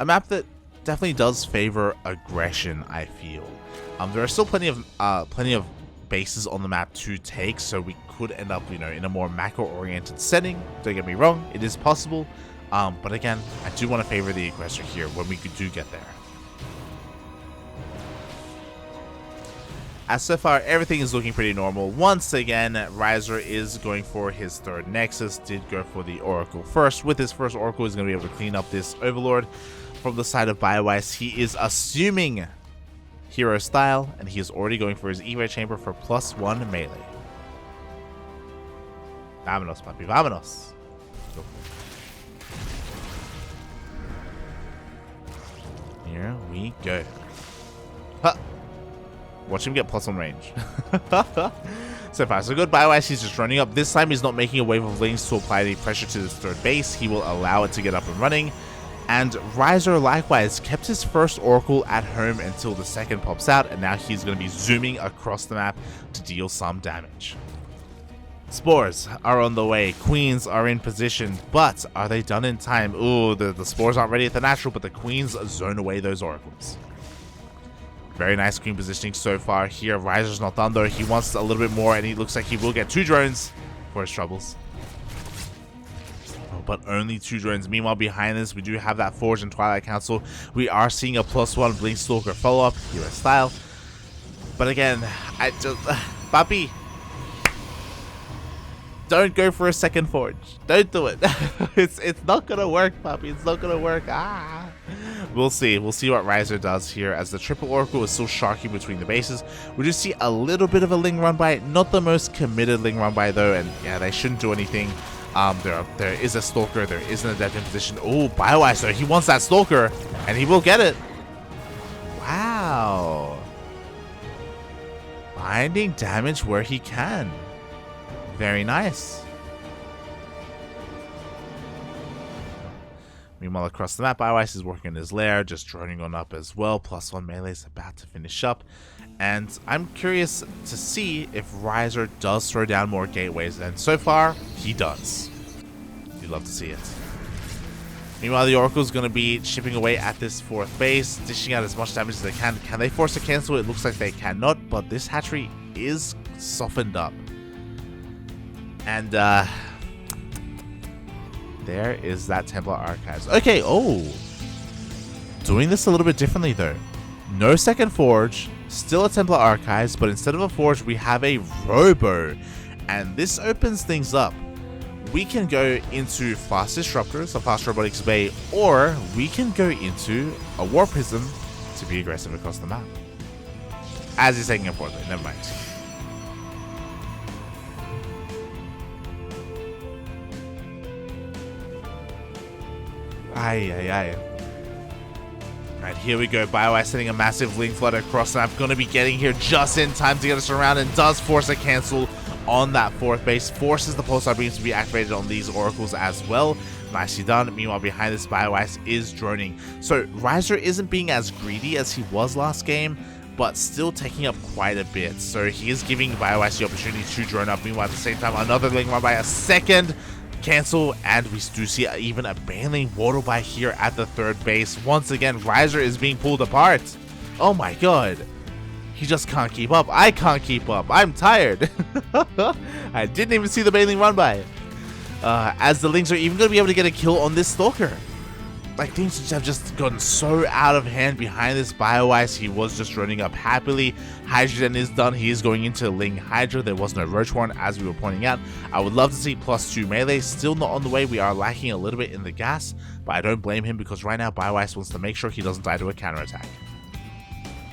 a map that definitely does favor aggression, I feel. There are still plenty of bases on the map to take, so we could end up, you know, in a more macro-oriented setting. Don't get me wrong, it is possible. But again, I do want to favor the aggressor here when we do get there. As so far, everything is looking pretty normal. Once again, Rhizer is going for his third Nexus, did go for the Oracle first. With his first Oracle, he's going to be able to clean up this Overlord. From the side of Bioice, he is assuming hero style, and he is already going for his Evo Chamber for +1 melee. Vámonos, papi, vámonos. Go. Here we go. Huh. Watch him get +1 range. So far, so good. Bioice, he's just running up. This time, he's not making a wave of lanes to apply the pressure to this third base. He will allow it to get up and running. And Rhizer, likewise, kept his first Oracle at home until the second pops out. And now he's going to be zooming across the map to deal some damage. Spores are on the way. Queens are in position. But are they done in time? Ooh, the Spores aren't ready at the natural, but the Queens zone away those Oracles. Very nice queen positioning so far here. Rhizer's not done though. He wants a little bit more, and he looks like he will get 2 drones for his troubles. Oh, but only 2 drones. Meanwhile, behind this, we do have that Forge and Twilight Council. We are seeing a +1 Blink Stalker follow-up, hero style. But again, I just... Papi, don't go for a second Forge. Don't do it. It's not gonna work, Papi. It's not gonna work. We'll see. We'll see what Rhizer does here, as the triple Oracle is still sharking between the bases. We do see a little bit of a Ling run by, not the most committed Ling run by though, and yeah, they shouldn't do anything. There is a Stalker, there is an Adept in position. Oh, Bioice though, he wants that Stalker, and he will get it. Wow. Finding damage where he can. Very nice. Meanwhile, across the map, Bioice is working in his lair, just droning on up as well. +1 melee is about to finish up. And I'm curious to see if Rhizer does throw down more gateways, and so far, he does. You'd love to see it. Meanwhile, the Oracle is going to be chipping away at this 4th base, dishing out as much damage as they can. Can they force a cancel? It looks like they cannot, but this hatchery is softened up. And, there is that Templar Archives. Okay, oh. Doing this a little bit differently though. No second Forge, still a Templar Archives, but instead of a Forge, we have a Robo. And this opens things up. We can go into Fast Disruptors, a Fast Robotics Bay, or we can go into a War Prism to be aggressive across the map. As he's taking a Forge, never mind. Aye. Alright, here we go. Bioice sending a massive Link Flood across the map. Going to be getting here just in time to get us around, and does force a cancel on that 4th base. Forces the Pulsar Beams to be activated on these Oracles as well. Nicely done. Meanwhile, behind this, Bioice is droning. So, Rhizer isn't being as greedy as he was last game, but still taking up quite a bit. So, he is giving Bioice the opportunity to drone up. Meanwhile, at the same time, another Link run by, a second cancel, and we do see even a Baneling Water by here at the 3rd base. Once again, Rhizer is being pulled apart. Oh my god. He just can't keep up. I can't keep up. I'm tired. I didn't even see the Baneling run by. As the Lings are even going to be able to get a kill on this Stalker. Like, things have just gotten so out of hand behind this Bioice. He was just running up happily. Hydrogen is done. He is going into Ling Hydra. There was no Roach Horn, as we were pointing out. I would love to see +2 melee. Still not on the way. We are lacking a little bit in the gas, but I don't blame him, because right now Bioice wants to make sure he doesn't die to a counterattack.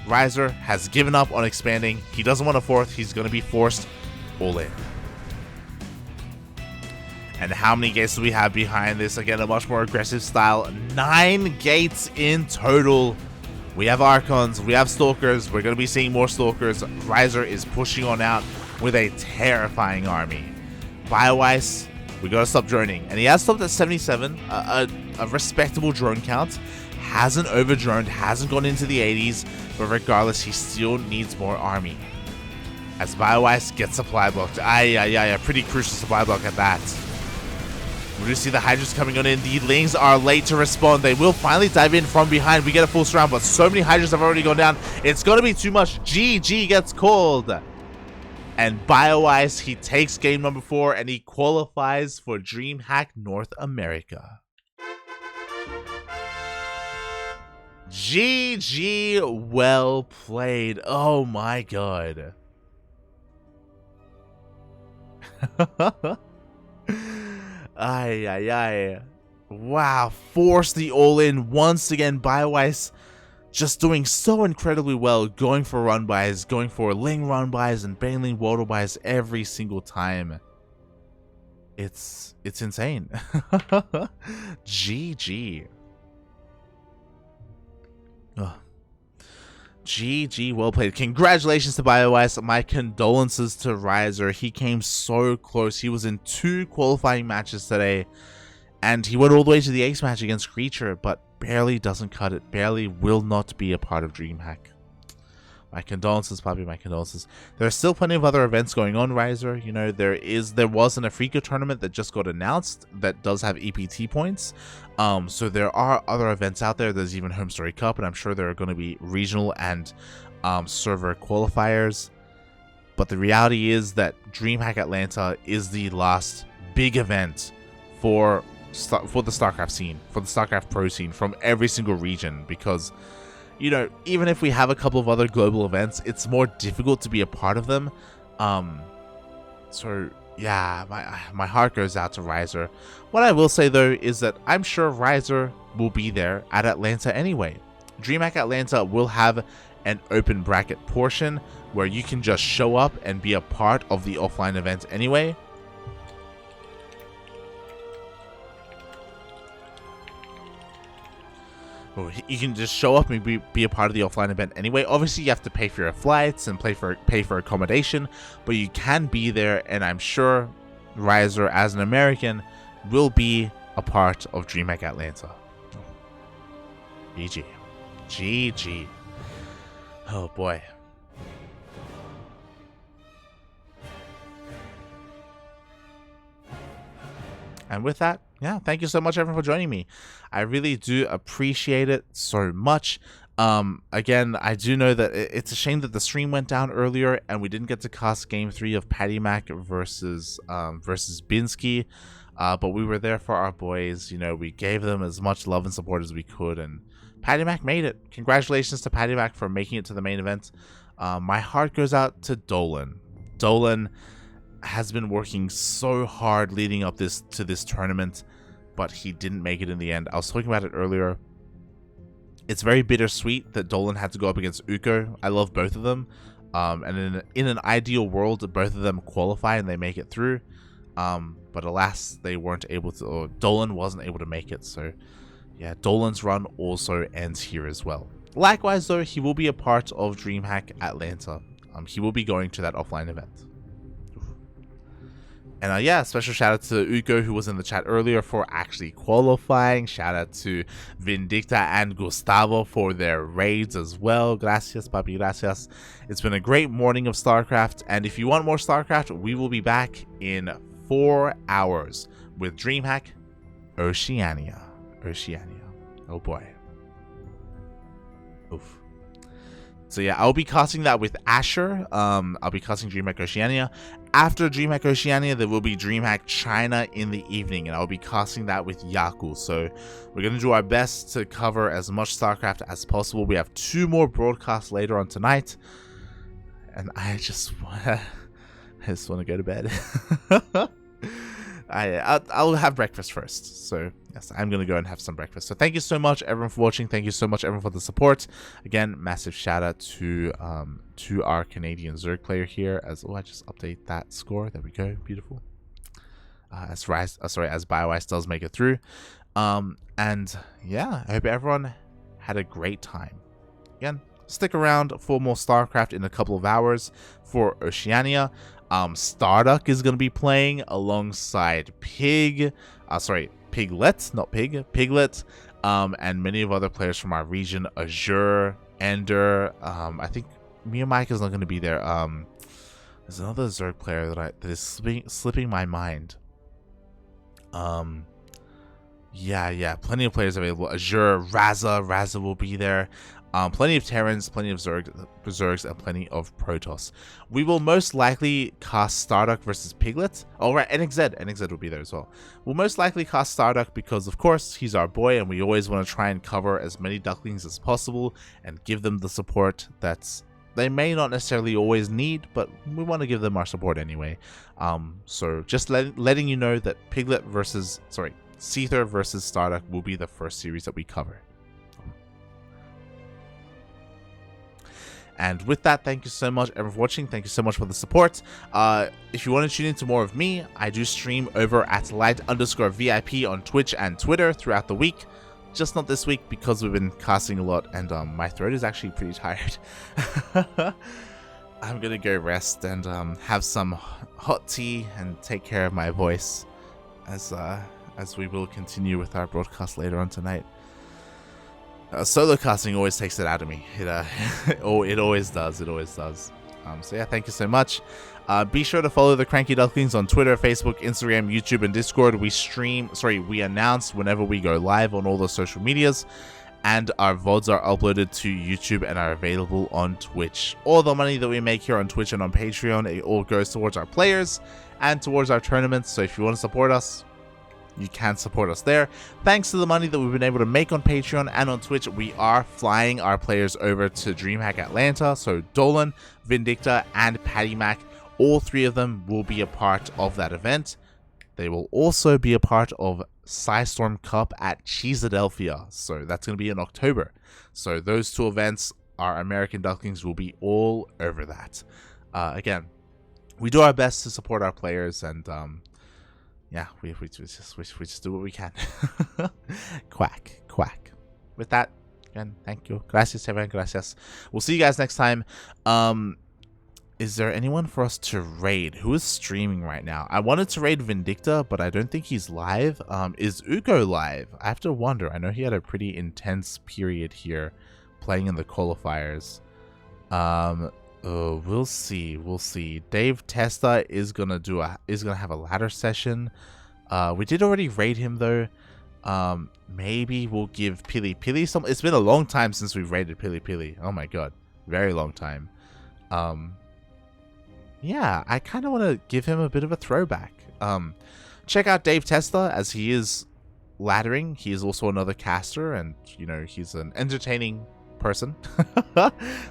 Rhizer has given up on expanding. He doesn't want a 4th. He's going to be forced all in. And how many gates do we have behind this? Again, a much more aggressive style. 9 gates in total. We have Archons, we have Stalkers. We're going to be seeing more Stalkers. Rhizer is pushing on out with a terrifying army. Bioice, we got to stop droning. And he has stopped at 77, a respectable drone count. Hasn't over-droned, hasn't gone into the 80s, but regardless, he still needs more army. As Bioice gets supply blocked. A pretty crucial supply block at that. We do see the Hydras coming on in. The Lings are late to respond. They will finally dive in from behind. We get a full surround, but so many Hydras have already gone down. It's going to be too much. GG gets called. And Bioice, he takes game number 4 and he qualifies for DreamHack North America. GG, well played. Oh my god. Ay. Wow, force the all-in once again. Bioice just doing so incredibly well, going for run buys, going for Ling run buys and Baneling water buys every single time. It's insane. GG. Ugh. GG, well played. Congratulations to Bioice. My condolences to Rhizer. He came so close. He was in 2 qualifying matches today, and he went all the way to the ace match against Creature, but barely doesn't cut it. Barely will not be a part of DreamHack. My condolences, puppy, my condolences. There are still plenty of other events going on, Rhizer. You know, there was an Africa tournament that just got announced that does have EPT points. So there are other events out there. There's even Home Story Cup, and I'm sure there are going to be regional and server qualifiers. But the reality is that DreamHack Atlanta is the last big event for the StarCraft scene, for the StarCraft Pro scene, from every single region, because, you know, even if we have a couple of other global events, it's more difficult to be a part of them. So yeah, my heart goes out to Rhizer. What I will say though is that I'm sure Rhizer will be there at Atlanta anyway. DreamHack Atlanta will have an open bracket portion where you can just show up and be a part of the offline event anyway. You can just show up and be a part of the offline event anyway. Obviously, you have to pay for your flights and pay for accommodation, but you can be there, and I'm sure Rhizer, as an American, will be a part of DreamHack Atlanta. GG. GG. Oh boy. And with that, yeah, thank you so much everyone for joining me. I really do appreciate it so much. Again, I do know that it's a shame that the stream went down earlier and we didn't get to cast game 3 of Patty Mac versus Binsky. But we were there for our boys. You know, we gave them as much love and support as we could, and Patty Mac made it. Congratulations to Patty Mac for making it to the main event. My heart goes out to Dolan. Dolan has been working so hard leading up to this tournament, but he didn't make it in the end. I was talking about it earlier. It's very bittersweet that Dolan had to go up against Uko. I love both of them. And in an ideal world, both of them qualify and they make it through. But alas, they weren't able to, or Dolan wasn't able to make it. So yeah, Dolan's run also ends here as well. Likewise though, he will be a part of DreamHack Atlanta. He will be going to that offline event. And yeah, special shout out to Uko, who was in the chat earlier, for actually qualifying. Shout out to Vindicta and Gustavo for their raids as well. Gracias, papi, gracias. It's been a great morning of StarCraft, and if you want more StarCraft, we will be back in 4 hours with DreamHack Oceania. Oh boy. Oof. So yeah, I'll be casting that with Asher. I'll be casting DreamHack Oceania. After DreamHack Oceania, there will be DreamHack China in the evening, and I'll be casting that with Yaku. So we're going to do our best to cover as much StarCraft as possible. We have 2 more broadcasts later on tonight, and I just want to go to bed. I'll have breakfast first. So yes, I'm gonna go and have some breakfast. So thank you so much everyone for watching. Thank you so much everyone for the support. Again, massive shout out to our Canadian Zerg player here. As I just update that score. There we go, beautiful. As Bioice does make it through. And yeah, I hope everyone had a great time. Again, stick around for more StarCraft in a couple of hours for Oceania. Starduck is going to be playing alongside Piglet, not Pig, Piglet, and many of other players from our region, Azure, Ender. I think Mia Mike is not going to be there. There's another Zerg player that is slipping my mind. Yeah, plenty of players available. Azure, Rhizer will be there. Plenty of Terrans, plenty of Berserks, and plenty of Protoss. We will most likely cast Starduck versus Piglet. Oh, right, NXZ will be there as well. We'll most likely cast Starduck because, of course, he's our boy, and we always want to try and cover as many Ducklings as possible and give them the support that's they may not necessarily always need, but we want to give them our support anyway. So just letting you know that Seether versus Starduck will be the first series that we cover. And with that, thank you so much everyone for watching. Thank you so much for the support. If you want to tune into more of me, I do stream over at light_VIP on Twitch and Twitter throughout the week. Just not this week because we've been casting a lot and my throat is actually pretty tired. I'm gonna go rest and have some hot tea and take care of my voice as we will continue with our broadcast later on tonight. Solo casting always takes it out of me. It always does. So yeah, thank you so much. Be sure to follow the CranKy Ducklings on Twitter, Facebook, Instagram, YouTube, and Discord. We announce whenever we go live on all the social medias, and our VODs are uploaded to YouTube and are available on Twitch. All the money that we make here on Twitch and on Patreon, it all goes towards our players and towards our tournaments. So if you want to support us, you can support us there. Thanks to the money that we've been able to make on Patreon and on Twitch, we are flying our players over to DreamHack Atlanta. So Dolan, Vindicta, and Patty Mac, all three of them will be a part of that event. They will also be a part of Psystorm Cup at Cheesadelphia. So that's going to be in October. So those two events, our American Ducklings will be all over that. Again, we do our best to support our players, and yeah, we just do what we can. Quack. With that, again, thank you. Gracias, everyone. Gracias. We'll see you guys next time. Is there anyone for us to raid? Who is streaming right now? I wanted to raid Vindicta, but I don't think he's live. Is Ugo live? I have to wonder. I know he had a pretty intense period here playing in the qualifiers. We'll see. Dave Testa is gonna have a ladder session. We did already raid him though. Maybe we'll give Pili some. It's been a long time since we've raided Pili. Oh my god, very long time. Yeah, I kind of want to give him a bit of a throwback. Check out Dave Testa as he is laddering. He is also another caster, and you know, he's an entertaining person.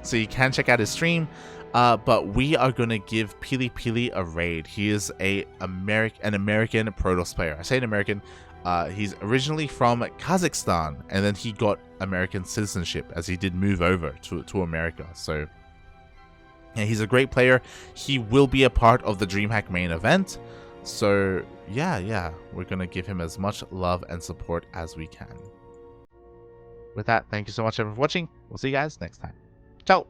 So you can check out his stream. But we are going to give Pili a raid. He is an American Protoss player. I say an American. He's originally from Kazakhstan, and then he got American citizenship as he did move over to America. So yeah, he's a great player. He will be a part of the DreamHack main event. So yeah, we're going to give him as much love and support as we can. With that, thank you so much everyone for watching. We'll see you guys next time. Ciao.